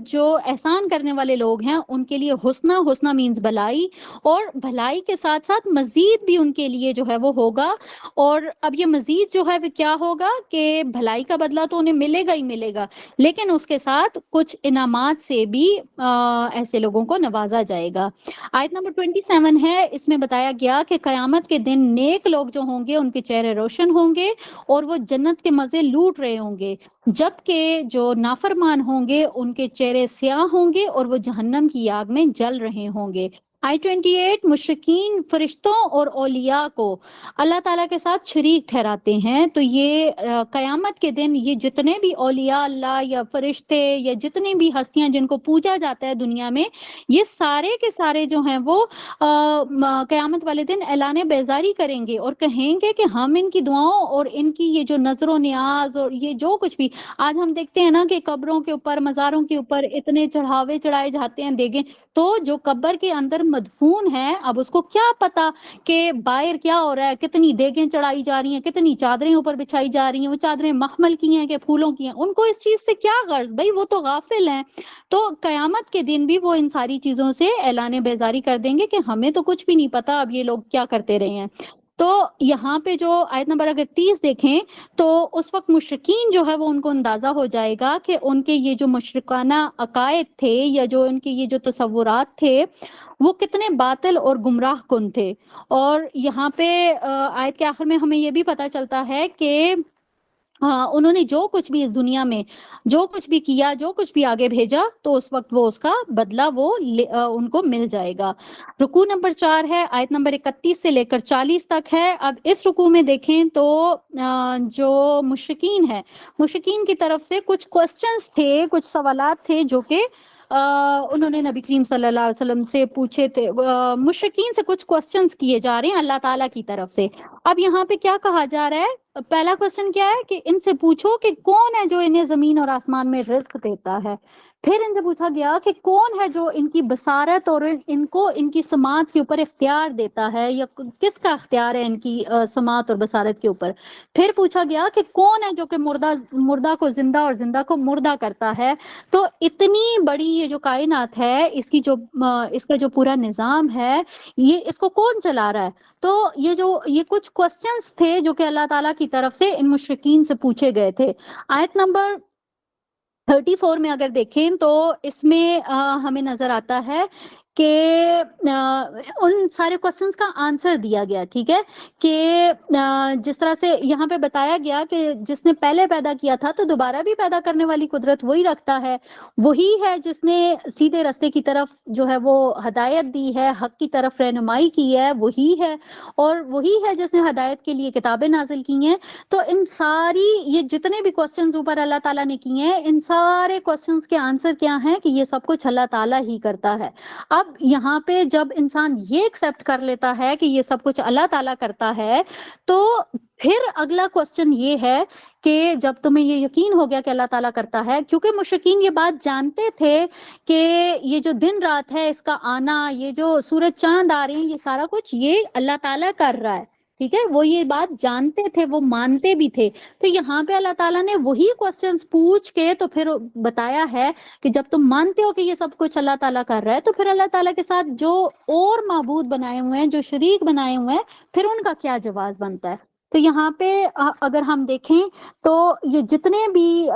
جو احسان کرنے والے لوگ ہیں ان کے لیے حسنہ، حسنہ مینز بھلائی، اور بھلائی کے ساتھ ساتھ مزید بھی ان کے لیے جو ہے وہ ہوگا۔ اور اب یہ مزید جو ہے وہ کیا ہوگا کہ بھلائی کا بدلہ تو انہیں ملے گا ہی ملے گا، لیکن اس کے ساتھ کچھ انعامات سے بھی ایسے لوگوں کو نوازا جائے گا۔ آیت نمبر 27 ہے، اس میں بتایا گیا کہ قیامت کے دن نیک لوگ جو ہوں گے ان کے چہرے روشن ہوں گے اور وہ جنت کے مزے لوٹ رہے ہوں گے، جبکہ جو نافرمان ہوں گے ان کے چہرے سیاہ ہوں گے اور وہ جہنم کی آگ میں جل رہے ہوں گے۔ آئی 28 مشرکین فرشتوں اور اولیاء کو اللہ تعالیٰ کے ساتھ شریک ٹھہراتے ہیں، تو یہ قیامت کے دن یہ جتنے بھی اولیاء اللہ یا فرشتے یا جتنی بھی ہستیاں جن کو پوجا جاتا ہے دنیا میں، یہ سارے کے سارے جو ہیں وہ قیامت والے دن اعلان بیزاری کریں گے اور کہیں گے کہ ہم ان کی دعاؤں اور ان کی یہ جو نظر و نیاز اور یہ جو کچھ بھی آج ہم دیکھتے ہیں نا کہ قبروں کے اوپر، مزاروں کے اوپر اتنے چڑھاوے چڑھائے جاتے ہیں دیگیں، تو جو قبر کے اندر مدفون ہے اب اس کو کیا پتا کہ باہر کیا ہو رہا ہے، کتنی دیگیں چڑھائی جا رہی ہیں، کتنی چادریں اوپر بچھائی جا رہی ہیں، وہ چادریں مخمل کی ہیں کہ پھولوں کی ہیں، ان کو اس چیز سے کیا غرض، بھائی وہ تو غافل ہیں۔ تو قیامت کے دن بھی وہ ان ساری چیزوں سے اعلان بیزاری کر دیں گے کہ ہمیں تو کچھ بھی نہیں پتا اب یہ لوگ کیا کرتے رہے ہیں۔ تو یہاں پہ جو آیت نمبر اگر 30 دیکھیں تو اس وقت مشرکین جو ہے وہ ان کو اندازہ ہو جائے گا کہ ان کے یہ جو مشرکانہ عقائد تھے یا جو ان کے یہ جو تصورات تھے وہ کتنے باطل اور گمراہ کن تھے۔ اور یہاں پہ آیت کے آخر میں ہمیں یہ بھی پتہ چلتا ہے کہ انہوں نے جو کچھ بھی اس دنیا میں جو کچھ بھی کیا، جو کچھ بھی آگے بھیجا، تو اس وقت وہ اس کا بدلہ وہ ان کو مل جائے گا۔ رکوع نمبر 4 ہے، آیت نمبر 31 سے لے کر 40 تک ہے۔ اب اس رکوع میں دیکھیں تو جو مشرکین ہے، مشرکین کی طرف سے کچھ کوسچنز تھے، کچھ سوالات تھے جو کہ انہوں نے نبی کریم صلی اللہ علیہ وسلم سے پوچھے تھے۔ مشرکین سے کچھ کوسچنز کیے جا رہے ہیں اللہ تعالیٰ کی طرف سے۔ اب یہاں پہ کیا کہا جا رہا ہے، پہلا کوسچن کیا ہے کہ ان سے پوچھو کہ کون ہے جو انہیں زمین اور آسمان میں رزق دیتا ہے۔ پھر ان سے پوچھا گیا کہ کون ہے جو ان کی بصارت اور ان کو ان کی سماعت کے اوپر اختیار دیتا ہے، یا کس کا اختیار ہے ان کی سماعت اور بصارت کے اوپر۔ پھر پوچھا گیا کہ کون ہے جو کہ مردہ کو زندہ اور زندہ کو مردہ کرتا ہے۔ تو اتنی بڑی یہ جو کائنات ہے، اس کا جو پورا نظام ہے، یہ اس کو کون چلا رہا ہے۔ تو یہ کچھ کوسچنز تھے جو کہ اللہ تعالیٰ کی طرف سے ان مشرکین سے پوچھے گئے تھے۔ آیت نمبر 34 میں اگر دیکھیں تو اس میں ہمیں نظر آتا ہے کہ ان سارے کوسچنز کا آنسر دیا گیا، ٹھیک ہے، کہ جس طرح سے یہاں پہ بتایا گیا کہ جس نے پہلے پیدا کیا تھا تو دوبارہ بھی پیدا کرنے والی قدرت وہی رکھتا ہے، وہی ہے جس نے سیدھے راستے کی طرف جو ہے وہ ہدایت دی ہے، حق کی طرف رہنمائی کی ہے، وہی ہے، اور وہی ہے جس نے ہدایت کے لیے کتابیں نازل کی ہیں۔ تو ان ساری یہ جتنے بھی کوسچنز اوپر اللہ تعالیٰ نے کیے ہیں، ان سارے کوسچنز کے آنسر کیا ہیں کہ یہ سب کچھ اللہ تعالیٰ ہی کرتا ہے۔ اب یہاں پہ جب انسان یہ ایکسیپٹ کر لیتا ہے کہ یہ سب کچھ اللہ تعالیٰ کرتا ہے، تو پھر اگلا کوسچن یہ ہے کہ جب تمہیں یہ یقین ہو گیا کہ اللہ تعالیٰ کرتا ہے، کیونکہ مشرکین یہ بات جانتے تھے کہ یہ جو دن رات ہے اس کا آنا، یہ جو سورج چاند آ رہے ہیں، یہ سارا کچھ یہ اللہ تعالیٰ کر رہا ہے، ٹھیک ہے، وہ یہ بات جانتے تھے، وہ مانتے بھی تھے۔ تو یہاں پہ اللہ تعالیٰ نے وہی کوسچنز پوچھ کے تو پھر بتایا ہے کہ جب تم مانتے ہو کہ یہ سب کچھ اللہ تعالیٰ کر رہا ہے، تو پھر اللہ تعالیٰ کے ساتھ جو اور معبود بنائے ہوئے ہیں، جو شریک بنائے ہوئے ہیں، پھر ان کا کیا جواز بنتا ہے۔ تو یہاں پہ اگر ہم دیکھیں تو یہ جتنے بھی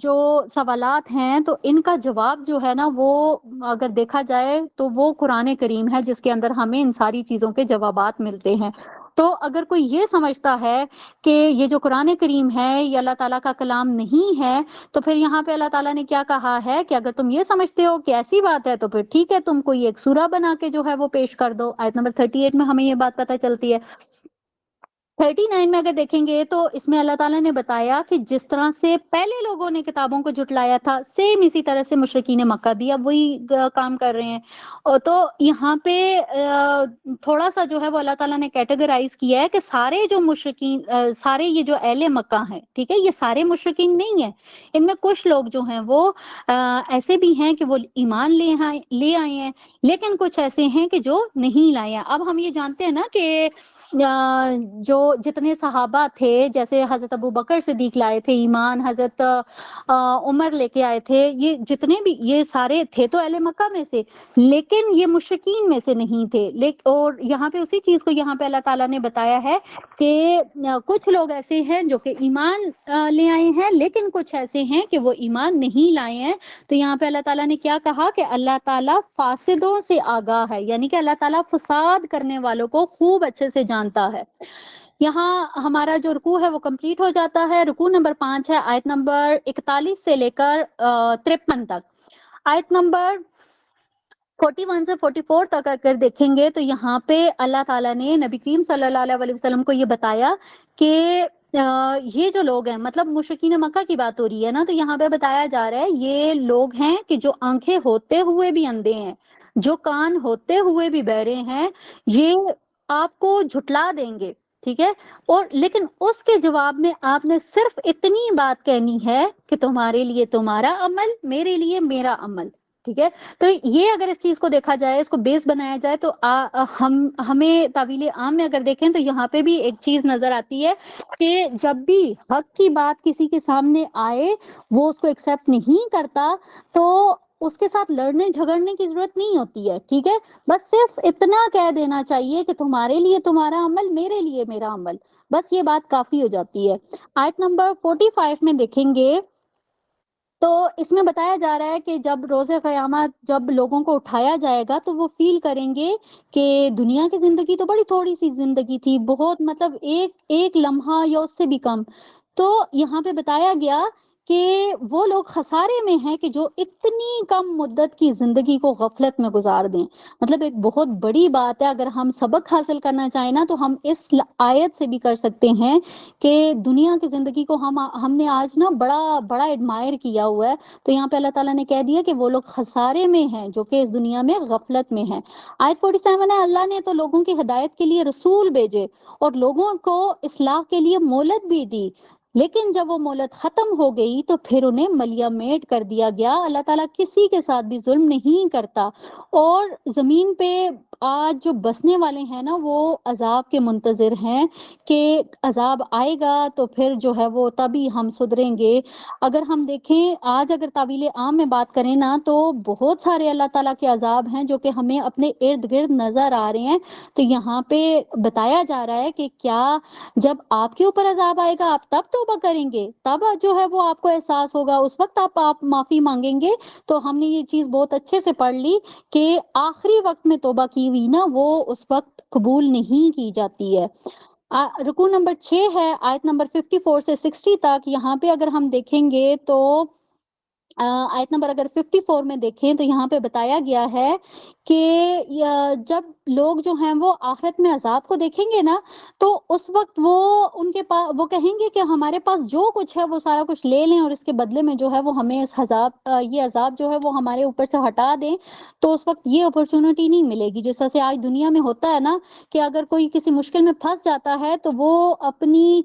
جو سوالات ہیں تو ان کا جواب جو ہے نا وہ اگر دیکھا جائے تو وہ قرآن کریم ہے جس کے اندر ہمیں ان ساری چیزوں کے جوابات ملتے ہیں. تو اگر کوئی یہ سمجھتا ہے کہ یہ جو قرآن کریم ہے یہ اللہ تعالیٰ کا کلام نہیں ہے تو پھر یہاں پہ اللہ تعالیٰ نے کیا کہا ہے کہ اگر تم یہ سمجھتے ہو کہ ایسی بات ہے تو پھر ٹھیک ہے، تم کوئی ایک سورہ بنا کے جو ہے وہ پیش کر دو. آیت نمبر 38 میں ہمیں یہ بات پتہ چلتی ہے. 39 میں اگر دیکھیں گے تو اس میں اللہ تعالیٰ نے بتایا کہ جس طرح سے پہلے لوگوں نے کتابوں کو جھٹلایا تھا سیم اسی طرح سے مشرکین مکہ بھی اب وہی کام کر رہے ہیں. اور تو یہاں پہ تھوڑا سا جو ہے وہ اللہ تعالیٰ نے کیٹیگرائز کیا ہے کہ سارے جو مشرکین سارے یہ جو اہل مکہ ہیں، ٹھیک ہے، یہ سارے مشرکین نہیں ہیں. ان میں کچھ لوگ جو ہیں وہ ایسے بھی ہیں کہ وہ ایمان لے آئے ہیں، لیکن کچھ ایسے ہیں کہ جو نہیں لائے ہیں. اب ہم یہ جانتے ہیں نا کہ جو جتنے صحابہ تھے، جیسے حضرت ابو بکر صدیق لائے تھے ایمان، حضرت عمر لے کے آئے تھے، یہ جتنے بھی یہ سارے تھے تو اہل مکہ میں سے، لیکن یہ مشرکین میں سے نہیں تھے. اور یہاں پہ اسی چیز کو یہاں پہ اللہ تعالیٰ نے بتایا ہے کہ کچھ لوگ ایسے ہیں جو کہ ایمان لے آئے ہیں لیکن کچھ ایسے ہیں کہ وہ ایمان نہیں لائے ہیں. تو یہاں پہ اللہ تعالیٰ نے کیا کہا کہ اللہ تعالیٰ فاسدوں سے آگاہ ہے، یعنی کہ اللہ تعالیٰ فساد کرنے والوں کو خوب اچھے سے جانتا ہے. یہاں ہمارا جو رکوع ہے وہ کمپلیٹ ہو جاتا ہے. رکوع نمبر 5 ہے آیت نمبر 41 سے لے کر 53 تک. آیت نمبر 41 سے 44 تک اگر دیکھیں گے تو یہاں پہ اللہ تعالیٰ نے نبی کریم صلی اللہ علیہ وسلم کو یہ بتایا کہ یہ جو لوگ ہیں، مطلب مشرکین مکہ کی بات ہو رہی ہے نا، تو یہاں پہ بتایا جا رہا ہے یہ لوگ ہیں کہ جو آنکھیں ہوتے ہوئے بھی اندھے ہیں، جو کان ہوتے ہوئے بھی بہرے ہیں، یہ آپ کو جھٹلا دیں گے، ٹھیک ہے. اور لیکن اس کے جواب میں آپ نے صرف اتنی بات کہنی ہے کہ تمہارے لیے تمہارا عمل، میرے لیے میرا عمل، ٹھیک ہے. تو یہ اگر اس چیز کو دیکھا جائے، اس کو بیس بنایا جائے تو ہمیں تعویل عام میں اگر دیکھیں تو یہاں پہ بھی ایک چیز نظر آتی ہے کہ جب بھی حق کی بات کسی کے سامنے آئے وہ اس کو ایکسیپٹ نہیں کرتا تو اس کے ساتھ لڑنے جھگڑنے کی ضرورت نہیں ہوتی ہے، ٹھیک ہے. بس صرف اتنا کہہ دینا چاہیے کہ تمہارے لیے تمہارا عمل، میرے لیے میرا عمل، بس یہ بات کافی ہو جاتی ہے. آیت نمبر 45 میں دیکھیں گے تو اس میں بتایا جا رہا ہے کہ جب روز قیامت جب لوگوں کو اٹھایا جائے گا تو وہ فیل کریں گے کہ دنیا کی زندگی تو بڑی تھوڑی سی زندگی تھی، بہت مطلب ایک لمحہ یا اس سے بھی کم. تو یہاں پہ بتایا گیا کہ وہ لوگ خسارے میں ہیں کہ جو اتنی کم مدت کی زندگی کو غفلت میں گزار دیں. مطلب ایک بہت بڑی بات ہے. اگر ہم سبق حاصل کرنا چاہیں نا تو ہم اس آیت سے بھی کر سکتے ہیں کہ دنیا کی زندگی کو ہم نے آج نا بڑا ایڈمائر کیا ہوا ہے. تو یہاں پہ اللہ تعالیٰ نے کہہ دیا کہ وہ لوگ خسارے میں ہیں جو کہ اس دنیا میں غفلت میں ہیں. آیت 47 ہے، اللہ نے تو لوگوں کی ہدایت کے لیے رسول بھیجے اور لوگوں کو اصلاح کے لیے مہلت بھی دی، لیکن جب وہ مہلت ختم ہو گئی تو پھر انہیں ملیا میٹ کر دیا گیا. اللہ تعالیٰ کسی کے ساتھ بھی ظلم نہیں کرتا. اور زمین پہ آج جو بسنے والے ہیں نا وہ عذاب کے منتظر ہیں کہ عذاب آئے گا تو پھر جو ہے وہ تبھی ہم سدھریں گے. اگر ہم دیکھیں آج اگر تعویل عام میں بات کریں نا تو بہت سارے اللہ تعالیٰ کے عذاب ہیں جو کہ ہمیں اپنے ارد گرد نظر آ رہے ہیں. تو یہاں پہ بتایا جا رہا ہے کہ کیا جب آپ کے اوپر عذاب آئے گا آپ تب توبہ کریں گے، تب جو ہے وہ آپ کو احساس ہوگا، اس وقت آپ معافی مانگیں گے. تو ہم نے یہ چیز بہت اچھے سے پڑھ لی کہ آخری وقت میں توبہ کی ہوئی نا وہ اس وقت قبول نہیں کی جاتی ہے. رکوع نمبر 6 ہے آیت نمبر 54 سے 60 تک. یہاں پہ اگر ہم دیکھیں گے تو آیت نمبر اگر 54 میں دیکھیں تو یہاں پہ بتایا گیا ہے کہ جب لوگ جو ہیں وہ آخرت میں عذاب کو دیکھیں گے نا تو اس وقت وہ ان کے پاس وہ کہیں گے کہ ہمارے پاس جو کچھ ہے وہ سارا کچھ لے لیں اور اس کے بدلے میں جو ہے وہ ہمیں یہ عذاب جو ہے وہ ہمارے اوپر سے ہٹا دیں. تو اس وقت یہ اپرچونٹی نہیں ملے گی جیسا سے آج دنیا میں ہوتا ہے نا کہ اگر کوئی کسی مشکل میں پھنس جاتا ہے تو وہ اپنی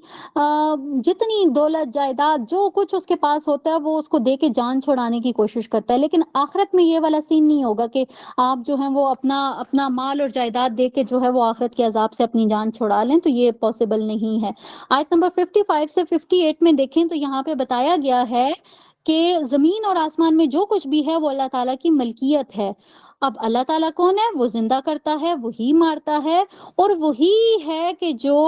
جتنی دولت جائیداد جو کچھ اس کے پاس ہوتا ہے وہ اس کو دے کے جان چھڑانے کی کوشش کرتا ہے. لیکن آخرت میں یہ والا سین نہیں ہوگا کہ آپ جو ہیں وہ اپنا مال اور جائیداد دے کے جو ہے وہ آخرت کے عذاب سے اپنی جان چھڑا لیں، تو یہ پاسبل نہیں ہے. آیت نمبر 55 سے 58 میں دیکھیں تو یہاں پہ بتایا گیا ہے کہ زمین اور آسمان میں جو کچھ بھی ہے وہ اللہ تعالیٰ کی ملکیت ہے اب اللہ تعالیٰ کون ہے؟ وہ زندہ کرتا ہے، وہی مارتا ہے، اور وہی ہے کہ جو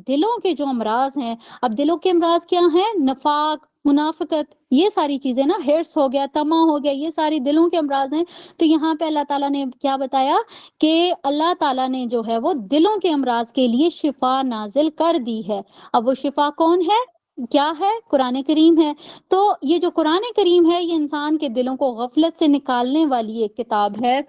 دلوں کے جو امراض ہیں، اب دلوں کے امراض کیا ہیں؟ نفاق، منافقت، یہ ساری چیزیں نا، ہرس ہو گیا، طمع ہو گیا، یہ ساری دلوں کے امراض ہیں۔ تو یہاں پہ اللہ تعالیٰ نے کیا بتایا کہ اللہ تعالیٰ نے جو ہے وہ دلوں کے امراض کے لیے شفا نازل کر دی ہے۔ اب وہ شفا کون ہے؟ کیا ہے؟ قرآن کریم ہے۔ تو یہ جو قرآن کریم ہے، یہ انسان کے دلوں کو غفلت سے نکالنے والی ایک کتاب ہے۔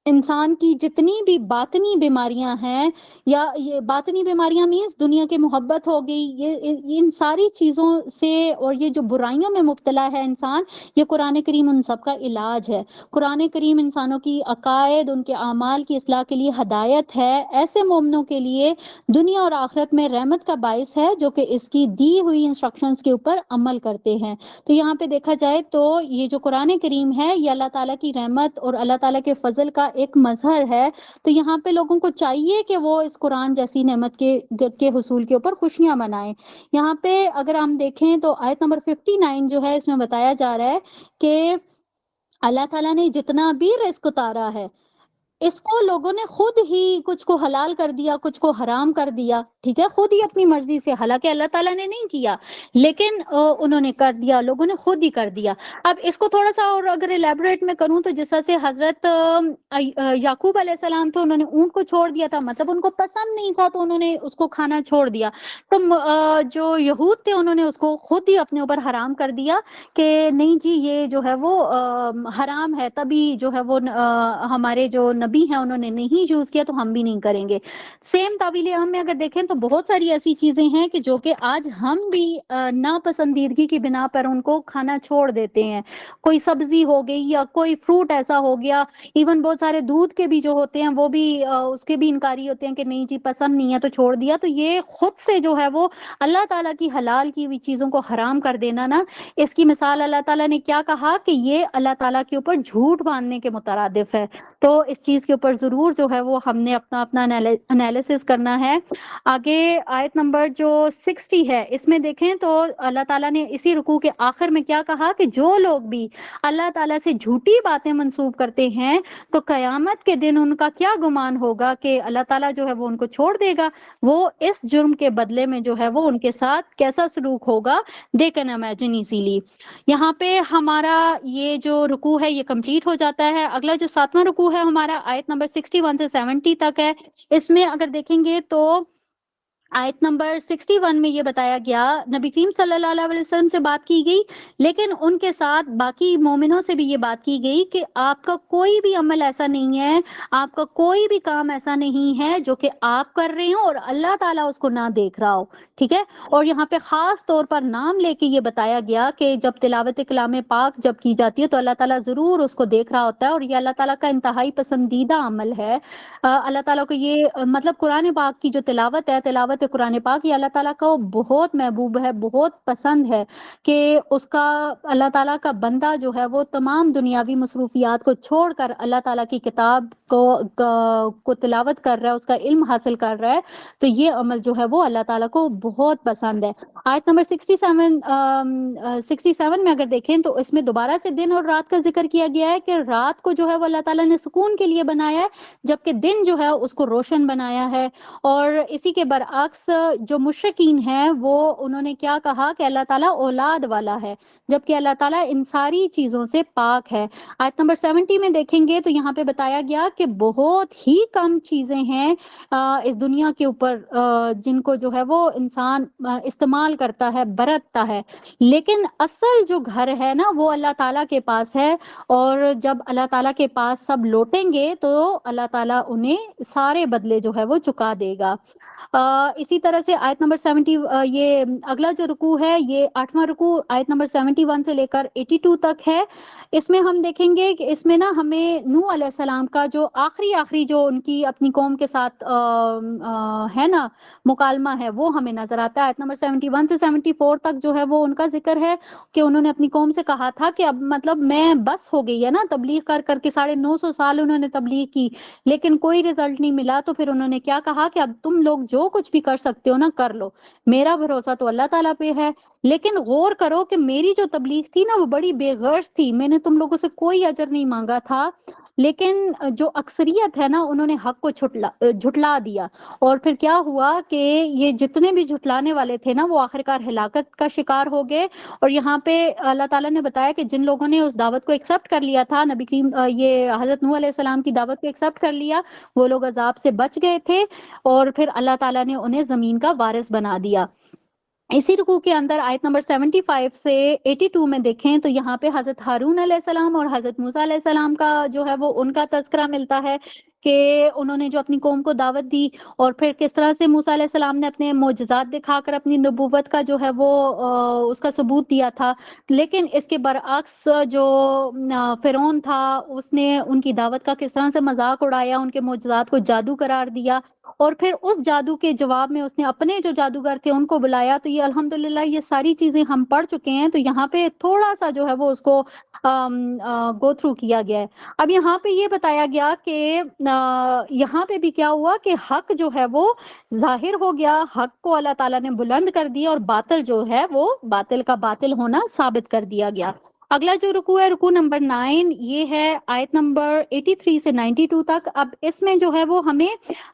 انسان کی جتنی بھی باطنی بیماریاں ہیں، یا یہ باطنی بیماریاں مینس دنیا کی محبت ہو گئی، یہ ان ساری چیزوں سے، اور یہ جو برائیوں میں مبتلا ہے انسان، یہ قرآن کریم ان سب کا علاج ہے۔ قرآن کریم انسانوں کی عقائد، ان کے اعمال کی اصلاح کے لیے ہدایت ہے، ایسے مومنوں کے لیے دنیا اور آخرت میں رحمت کا باعث ہے جو کہ اس کی دی ہوئی انسٹرکشنز کے اوپر عمل کرتے ہیں۔ تو یہاں پہ دیکھا جائے تو یہ جو قرآن کریم ہے، یہ اللہ تعالیٰ کی رحمت اور اللہ تعالیٰ کے فضل کا ایک مظہر ہے۔ تو یہاں پہ لوگوں کو چاہیے کہ وہ اس قرآن جیسی نعمت کے حصول کے اوپر خوشیاں منائیں۔ یہاں پہ اگر ہم دیکھیں تو آیت نمبر 59 جو ہے، اس میں بتایا جا رہا ہے کہ اللہ تعالیٰ نے جتنا بھی رزق اتارا ہے، اس کو لوگوں نے خود ہی کچھ کو حلال کر دیا، کچھ کو حرام کر دیا، ٹھیک ہے، خود ہی اپنی مرضی سے، حالانکہ اللہ تعالیٰ نے نہیں کیا، لیکن انہوں نے کر دیا، لوگوں نے خود ہی کر دیا۔ اب اس کو تھوڑا سا اور اگر الیبوریٹ میں کروں تو جس طرح سے حضرت یعقوب علیہ السلام تھے، انہوں نے اونٹ کو چھوڑ دیا تھا، مطلب ان کو پسند نہیں تھا تو انہوں نے اس کو کھانا چھوڑ دیا۔ تو جو یہود تھے، انہوں نے اس کو خود ہی اپنے اوپر حرام کر دیا کہ نہیں جی یہ جو ہے وہ حرام ہے، تبھی جو ہے وہ ہمارے جو نبی ہیں انہوں نے نہیں یوز کیا تو ہم بھی نہیں کریں گے۔ سیم تعویل ہم میں اگر دیکھیں تو بہت ساری ایسی چیزیں ہیں کہ جو کہ آج ہم بھی ناپسندیدگی کی بنا پر ان کو کھانا چھوڑ دیتے ہیں۔ کوئی سبزی ہو گئی یا کوئی فروٹ ایسا ہو گیا، ایون بہت سارے دودھ کے بھی جو ہوتے ہیں وہ بھی اس کے بھی انکاری ہوتے ہیں کہ نہیں جی پسند نہیں ہے تو چھوڑ دیا۔ تو یہ خود سے جو ہے وہ اللہ تعالیٰ کی حلال کی ہوئی چیزوں کو حرام کر دینا نا، اس کی مثال اللہ تعالیٰ نے کیا کہا کہ یہ اللہ تعالیٰ کے اوپر جھوٹ باندھنے کے مترادف ہے۔ تو اس چیز کے اوپر ضرور جو ہے وہ ہم نے اپنا انالیسس کرنا ہے۔ آگے آیت نمبر جو 60 ہے، اس میں دیکھیں تو اللہ تعالیٰ نے اسی رکوع کے آخر میں کیا کہا کہ جو لوگ بھی اللہ تعالیٰ سے جھوٹی باتیں منسوب کرتے ہیں تو قیامت کے دن ان کا کیا گمان ہوگا کہ اللہ تعالیٰ جو ہے وہ ان کو چھوڑ دے گا، وہ اس جرم کے بدلے میں جو ہے وہ ان کے ساتھ کیسا سلوک ہوگا، دے کین امیجن ایزیلی۔ یہاں پہ ہمارا یہ جو رکوع ہے یہ کمپلیٹ ہو جاتا ہے۔ اگلا جو 7واں رکوع ہے ہمارا آیت نمبر 61 سے 70 تک ہے۔ اس میں اگر دیکھیں گے تو آیت نمبر 61 میں یہ بتایا گیا، نبی کریم صلی اللہ علیہ وسلم سے بات کی گئی، لیکن ان کے ساتھ باقی مومنوں سے بھی یہ بات کی گئی کہ آپ کا کوئی بھی عمل ایسا نہیں ہے، آپ کا کوئی بھی کام ایسا نہیں ہے جو کہ آپ کر رہے ہوں اور اللہ تعالیٰ اس کو نہ دیکھ رہا ہو، ٹھیک ہے۔ اور یہاں پہ خاص طور پر نام لے کے یہ بتایا گیا کہ جب تلاوت کلام پاک جب کی جاتی ہے تو اللہ تعالیٰ ضرور اس کو دیکھ رہا ہوتا ہے، اور یہ اللہ تعالیٰ کا انتہائی پسندیدہ عمل ہے۔ اللہ تعالیٰ کو یہ مطلب قرآن پاک کی جو تلاوت ہے، تلاوت قرآن پاک، یہ اللہ تعالیٰ کو بہت محبوب ہے، بہت پسند ہے کہ اس کا اللہ تعالیٰ کا بندہ جو ہے وہ تمام دنیاوی مصروفیات کو چھوڑ کر اللہ تعالیٰ کی کتاب کو تلاوت کر رہا ہے، اس کا علم حاصل کر رہا ہے۔ تو یہ عمل جو ہے وہ اللہ تعالیٰ کو بہت پسند ہے۔ آیت نمبر 67 میں اگر دیکھیں تو اس میں دوبارہ سے دن اور رات کا ذکر کیا گیا ہے کہ رات کو جو ہے وہ اللہ تعالیٰ نے سکون کے لیے بنایا ہے، جبکہ دن جو ہے اس کو روشن بنایا ہے۔ اور اسی کے برعکس جو مشرکین ہیں وہ انہوں نے کیا کہا کہ اللہ تعالیٰ اولاد والا ہے، جبکہ اللہ تعالیٰ ان ساری چیزوں سے پاک ہے۔ آیت نمبر 70 میں دیکھیں گے تو یہاں پہ بتایا گیا کہ بہت ہی کم چیزیں ہیں اس دنیا کے اوپر جن کو جو ہے وہ انسان استعمال کرتا ہے، برتتا ہے، لیکن اصل جو گھر ہے نا وہ اللہ تعالیٰ کے پاس ہے، اور جب اللہ تعالیٰ کے پاس سب لوٹیں گے تو اللہ تعالیٰ انہیں سارے بدلے جو ہے وہ چکا دے گا۔ اسی طرح سے آیت نمبر 70 یہ اگلا جو رکوع ہے یہ 8واں رکوع آیت نمبر 71 سے لے کر 82 تک ہے۔ اس میں ہم دیکھیں گے کہ اس میں نا ہمیں نوح علیہ السلام کا جو آخری جو ان کی اپنی قوم کے ساتھ ہے نا مکالمہ ہے وہ ہمیں نظر آتا ہے۔ آیت نمبر 71 سے 74 تک جو ہے وہ ان کا ذکر ہے کہ انہوں نے اپنی قوم سے کہا تھا کہ اب مطلب میں بس ہو گئی ہے نا، تبلیغ کر کر کے 950 سال انہوں نے تبلیغ کی لیکن کوئی رزلٹ نہیں ملا، تو پھر انہوں نے کیا کہا کہ اب تم لوگ جو کچھ بھی کر سکتے ہو نا کر لو، میرا بھروسہ تو اللہ تعالیٰ پہ ہے۔ لیکن غور کرو کہ میری جو تبلیغ تھی نا وہ بڑی بے غرض تھی، میں نے تم لوگوں سے کوئی اجر نہیں مانگا تھا، لیکن جو اکثریت ہے نا انہوں نے حق کو جھٹلا دیا، اور پھر کیا ہوا کہ یہ جتنے بھی جھٹلانے والے تھے نا وہ آخرکار ہلاکت کا شکار ہو گئے۔ اور یہاں پہ اللہ تعالیٰ نے بتایا کہ جن لوگوں نے اس دعوت کو ایکسپٹ کر لیا تھا، نبی کریم یہ حضرت نوح علیہ السلام کی دعوت کو ایکسپٹ کر لیا، وہ لوگ عذاب سے بچ گئے تھے، اور پھر اللہ تعالیٰ نے انہیں زمین کا وارث بنا دیا۔ اسی رکوع کے اندر آیت نمبر 75 سے 82 میں دیکھیں تو یہاں پہ حضرت ہارون علیہ السلام اور حضرت موسیٰ علیہ السلام کا جو ہے وہ ان کا تذکرہ ملتا ہے کہ انہوں نے جو اپنی قوم کو دعوت دی، اور پھر کس طرح سے موسیٰ علیہ السلام نے اپنے معجزات دکھا کر اپنی نبوت کا جو ہے وہ اس کا ثبوت دیا تھا۔ لیکن اس کے برعکس جو فرعون تھا اس نے ان کی دعوت کا کس طرح سے مذاق اڑایا، ان کے معجزات کو جادو قرار دیا، اور پھر اس جادو کے جواب میں اس نے اپنے جو جادوگر تھے ان کو بلایا۔ تو یہ الحمدللہ یہ ساری چیزیں ہم پڑھ چکے ہیں، تو یہاں پہ تھوڑا سا جو ہے وہ اس کو گو تھرو کیا گیا ہے۔ اب یہاں پہ یہ بتایا گیا کہ یہاں پہ بھی کیا ہوا کہ حق جو ہے وہ ظاہر ہو گیا، حق کو اللہ تعالیٰ نے بلند کر دیا، اور باطل جو ہے وہ باطل کا باطل ہونا ثابت کر دیا گیا۔ اگلا جو رکوع ہے رکوع نمبر 9، یہ ہے آیت نمبر 83 سے 92 تک۔ اب اس میں جو ہے وہ ہمیں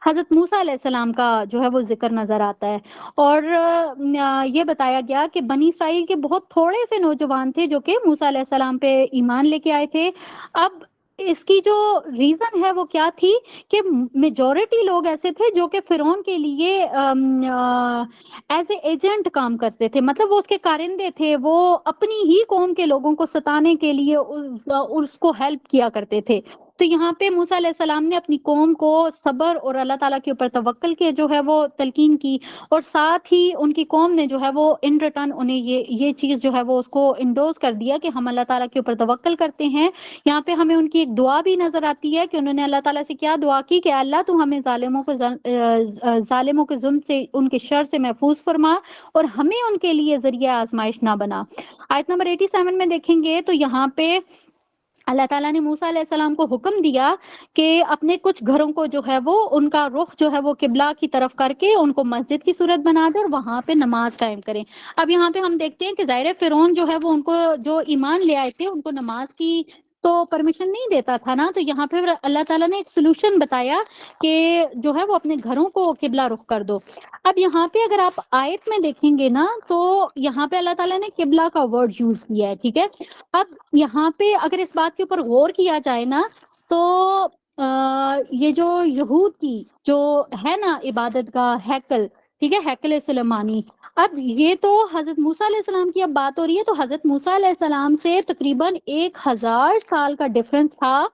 حضرت موسیٰ علیہ السلام کا جو ہے وہ ذکر نظر آتا ہے، اور یہ بتایا گیا کہ بنی اسرائیل کے بہت تھوڑے سے نوجوان تھے جو کہ موسیٰ علیہ السلام پہ ایمان لے کے آئے تھے۔ اب اس کی جو ریزن ہے وہ کیا تھی کہ میجورٹی لوگ ایسے تھے جو کہ فرعون کے لیے ایز اے ایجنٹ کام کرتے تھے، مطلب وہ اس کے کارندے تھے، وہ اپنی ہی قوم کے لوگوں کو ستانے کے لیے اس کو ہیلپ کیا کرتے تھے۔ تو یہاں پہ موسیٰ علیہ السلام نے اپنی قوم کو صبر اور اللہ تعالیٰ کے اوپر توکل کے جو ہے وہ تلقین کی، اور ساتھ ہی ان کی قوم نے جو ہے وہ ان ریٹرن انہیں یہ چیز جو ہے وہ اس کو انڈوز کر دیا کہ ہم اللہ تعالیٰ کے اوپر توکل کرتے ہیں۔ یہاں پہ ہمیں ان کی ایک دعا بھی نظر آتی ہے کہ انہوں نے اللہ تعالیٰ سے کیا دعا کی کہ اللہ تو ہمیں ظالموں کے ظلم سے، ان کے شر سے محفوظ فرما، اور ہمیں ان کے لیے ذریعہ آزمائش نہ بنا۔ آیت نمبر 87 میں دیکھیں گے تو یہاں پہ اللہ تعالیٰ نے موسیٰ علیہ السلام کو حکم دیا کہ اپنے کچھ گھروں کو جو ہے وہ ان کا رخ جو ہے وہ قبلہ کی طرف کر کے ان کو مسجد کی صورت بنا دے اور وہاں پہ نماز قائم کریں۔ اب یہاں پہ ہم دیکھتے ہیں کہ ظاہر فرعون جو ہے وہ ان کو جو ایمان لے آئے تھے ان کو نماز کی تو پرمیشن نہیں دیتا تھا نا، تو یہاں پہ اللہ تعالیٰ نے ایک سلوشن بتایا کہ جو ہے وہ اپنے گھروں کو قبلہ رخ کر دو۔ اب یہاں پہ اگر آپ آیت میں دیکھیں گے نا تو یہاں پہ اللہ تعالیٰ نے قبلہ کا ورڈ یوز کیا ہے، ٹھیک ہے۔ اب یہاں پہ اگر اس بات کے اوپر غور کیا جائے نا تو یہ جو یہود کی جو ہے نا عبادت کا ہیکل، ٹھیک ہے، ہیکل سلیمانی، اب یہ تو حضرت موسیٰ علیہ السلام کی اب بات ہو رہی ہے، تو حضرت موسیٰ علیہ السلام سے تقریباً 1000 سال کا ڈفرنس تھا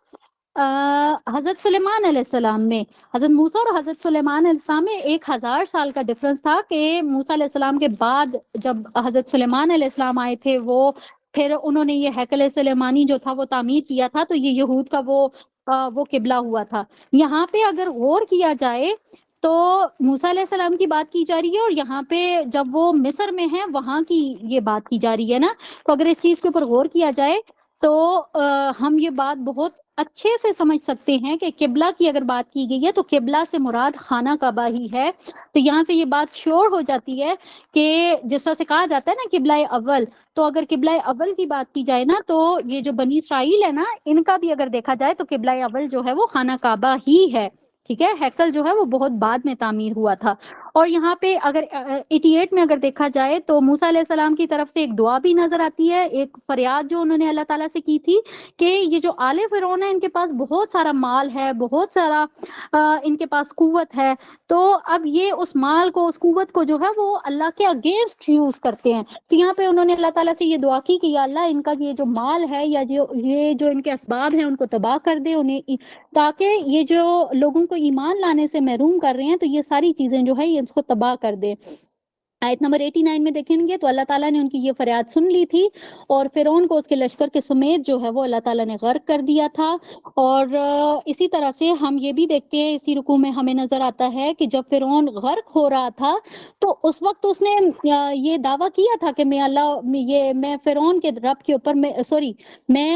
حضرت سلیمان علیہ السلام میں۔ حضرت موسیٰ اور حضرت سلیمان علیہ السلام میں 1000 سال کا ڈفرنس تھا کہ موسیٰ علیہ السلام کے بعد جب حضرت سلیمان علیہ السلام آئے تھے وہ پھر انہوں نے یہ ہیکل سلیمانی جو تھا وہ تعمیر کیا تھا، تو یہ یہود کا وہ قبلہ ہوا تھا۔ یہاں پہ اگر غور کیا جائے تو موسیٰ علیہ السلام کی بات کی جا رہی ہے، اور یہاں پہ جب وہ مصر میں ہیں وہاں کی یہ بات کی جا رہی ہے نا، تو اگر اس چیز کے اوپر غور کیا جائے تو ہم یہ بات بہت اچھے سے سمجھ سکتے ہیں کہ قبلہ کی اگر بات کی گئی ہے تو قبلہ سے مراد خانہ کعبہ ہی ہے۔ تو یہاں سے یہ بات شیور ہو جاتی ہے کہ جس طرح سے کہا جاتا ہے نا قبلہ اول، تو اگر قبلہ اول کی بات کی جائے نا تو یہ جو بنی اسرائیل ہے نا ان کا بھی اگر دیکھا جائے تو قبلہ اول جو ہے وہ خانہ کعبہ ہی ہے، ٹھیک ہے۔ ہیکل جو ہے وہ بہت بعد میں تعمیر ہوا تھا۔ اور یہاں پہ اگر 88 میں اگر دیکھا جائے تو موسیٰ علیہ السلام کی طرف سے ایک دعا بھی نظر آتی ہے، ایک فریاد جو انہوں نے اللہ تعالیٰ سے کی تھی کہ یہ جو آل فرعون ہے ان کے پاس بہت سارا مال ہے، بہت سارا ان کے پاس قوت ہے، تو اب یہ اس مال کو، اس قوت کو جو ہے وہ اللہ کے اگینسٹ یوز کرتے ہیں۔ تو یہاں پہ انہوں نے اللہ تعالیٰ سے یہ دعا کی کہ یا اللہ ان کا یہ جو مال ہے یا یہ جو ان کے اسباب ہیں ان کو تباہ کر دے انہیں، تاکہ یہ جو لوگوں کو ایمان لانے سے محروم کر رہے ہیں تو یہ ساری چیزیں جو ہے یہ اس کو تباہ کر دے۔ آیت نمبر 89 میں دیکھیں گے تو اللہ تعالیٰ نے ان کی یہ فریاد سن لی تھی، اور فرعون کو اس کے لشکر کے سمیت جو ہے وہ اللہ تعالیٰ نے غرق کر دیا تھا۔ اور اسی طرح سے ہم یہ بھی دیکھتے ہیں اسی رکوع میں ہمیں نظر آتا ہے کہ جب فرعون غرق ہو رہا تھا تو اس وقت اس نے یہ دعویٰ کیا تھا کہ میں فرعون کے رب کے اوپر میں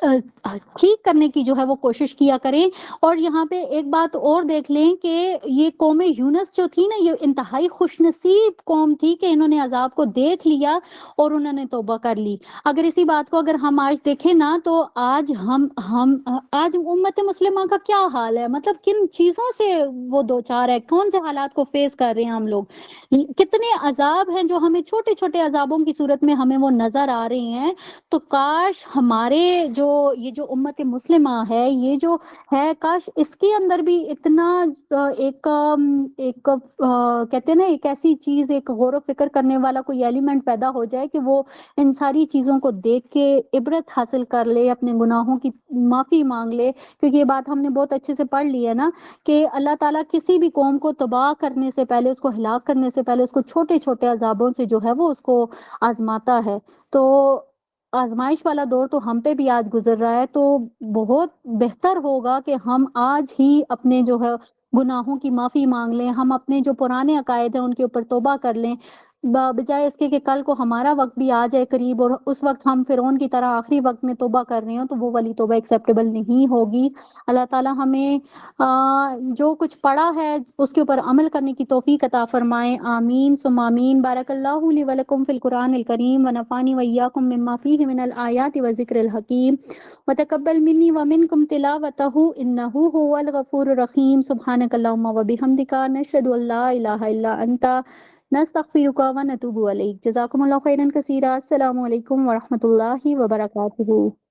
ٹھیک کرنے کی جو ہے وہ کوشش کیا کریں۔ اور یہاں پہ ایک بات اور دیکھ لیں کہ یہ قوم یونس جو تھی نا، یہ انتہائی خوش نصیب قوم تھی کہ انہوں نے عذاب کو دیکھ لیا اور انہوں نے توبہ کر لی۔ اگر اسی بات کو اگر ہم آج دیکھیں نا، تو آج آج امت مسلمہ کا کیا حال ہے، مطلب کن چیزوں سے وہ دوچار ہے، کون سے حالات کو فیس کر رہے ہیں ہم لوگ، کتنے عذاب ہیں جو ہمیں چھوٹے چھوٹے عذابوں کی صورت میں ہمیں وہ نظر آ رہے ہیں۔ تو کاش ہمارے یہ جو امت مسلمہ ہے، یہ جو ہے، کاش اس کے اندر بھی اتنا ایک کہتے ہیں نا، ایک ایسی چیز، ایک غور و فکر کرنے والا کوئی ایلیمنٹ پیدا ہو جائے کہ وہ ان ساری چیزوں کو دیکھ کے عبرت حاصل کر لے، اپنے گناہوں کی معافی مانگ لے۔ کیونکہ یہ بات ہم نے بہت اچھے سے پڑھ لی ہے نا کہ اللہ تعالیٰ کسی بھی قوم کو تباہ کرنے سے پہلے، اس کو ہلاک کرنے سے پہلے، اس کو چھوٹے چھوٹے عذابوں سے جو ہے وہ اس کو آزماتا ہے۔ تو آزمائش والا دور تو ہم پہ بھی آج گزر رہا ہے، تو بہت بہتر ہوگا کہ ہم آج ہی اپنے جو ہے گناہوں کی معافی مانگ لیں، ہم اپنے جو پرانے عقائد ہیں ان کے اوپر توبہ کر لیں، بجائے اس کے کہ کل کو ہمارا وقت بھی آ جائے قریب اور اس وقت ہم فرعون کی طرح آخری وقت میں توبہ کر رہے ہوں، تو وہ والی توبہ ایکسیپٹیبل نہیں ہوگی۔ اللہ تعالیٰ ہمیں جو کچھ پڑھا ہے اس کے اوپر عمل کرنے کی توفیق عطا فرمائے، آمین ثم آمین۔ بارک اللہ لی ولکم فی القرآن الکریم ونفعنی وإیاکم مما فیہ من الآیات والذکر الحکیم، وتقبل منی ومنکم تلاوتہ انہ هو الغفور الرحیم۔ سبحانک اللہم وبحمدک، نشہد ان لا الہ الا انت، نستغفرک ونتوب الیک۔ جزاکم اللہ خیرا کثیرا۔ السلام علیکم ورحمۃ اللہ وبرکاتہ۔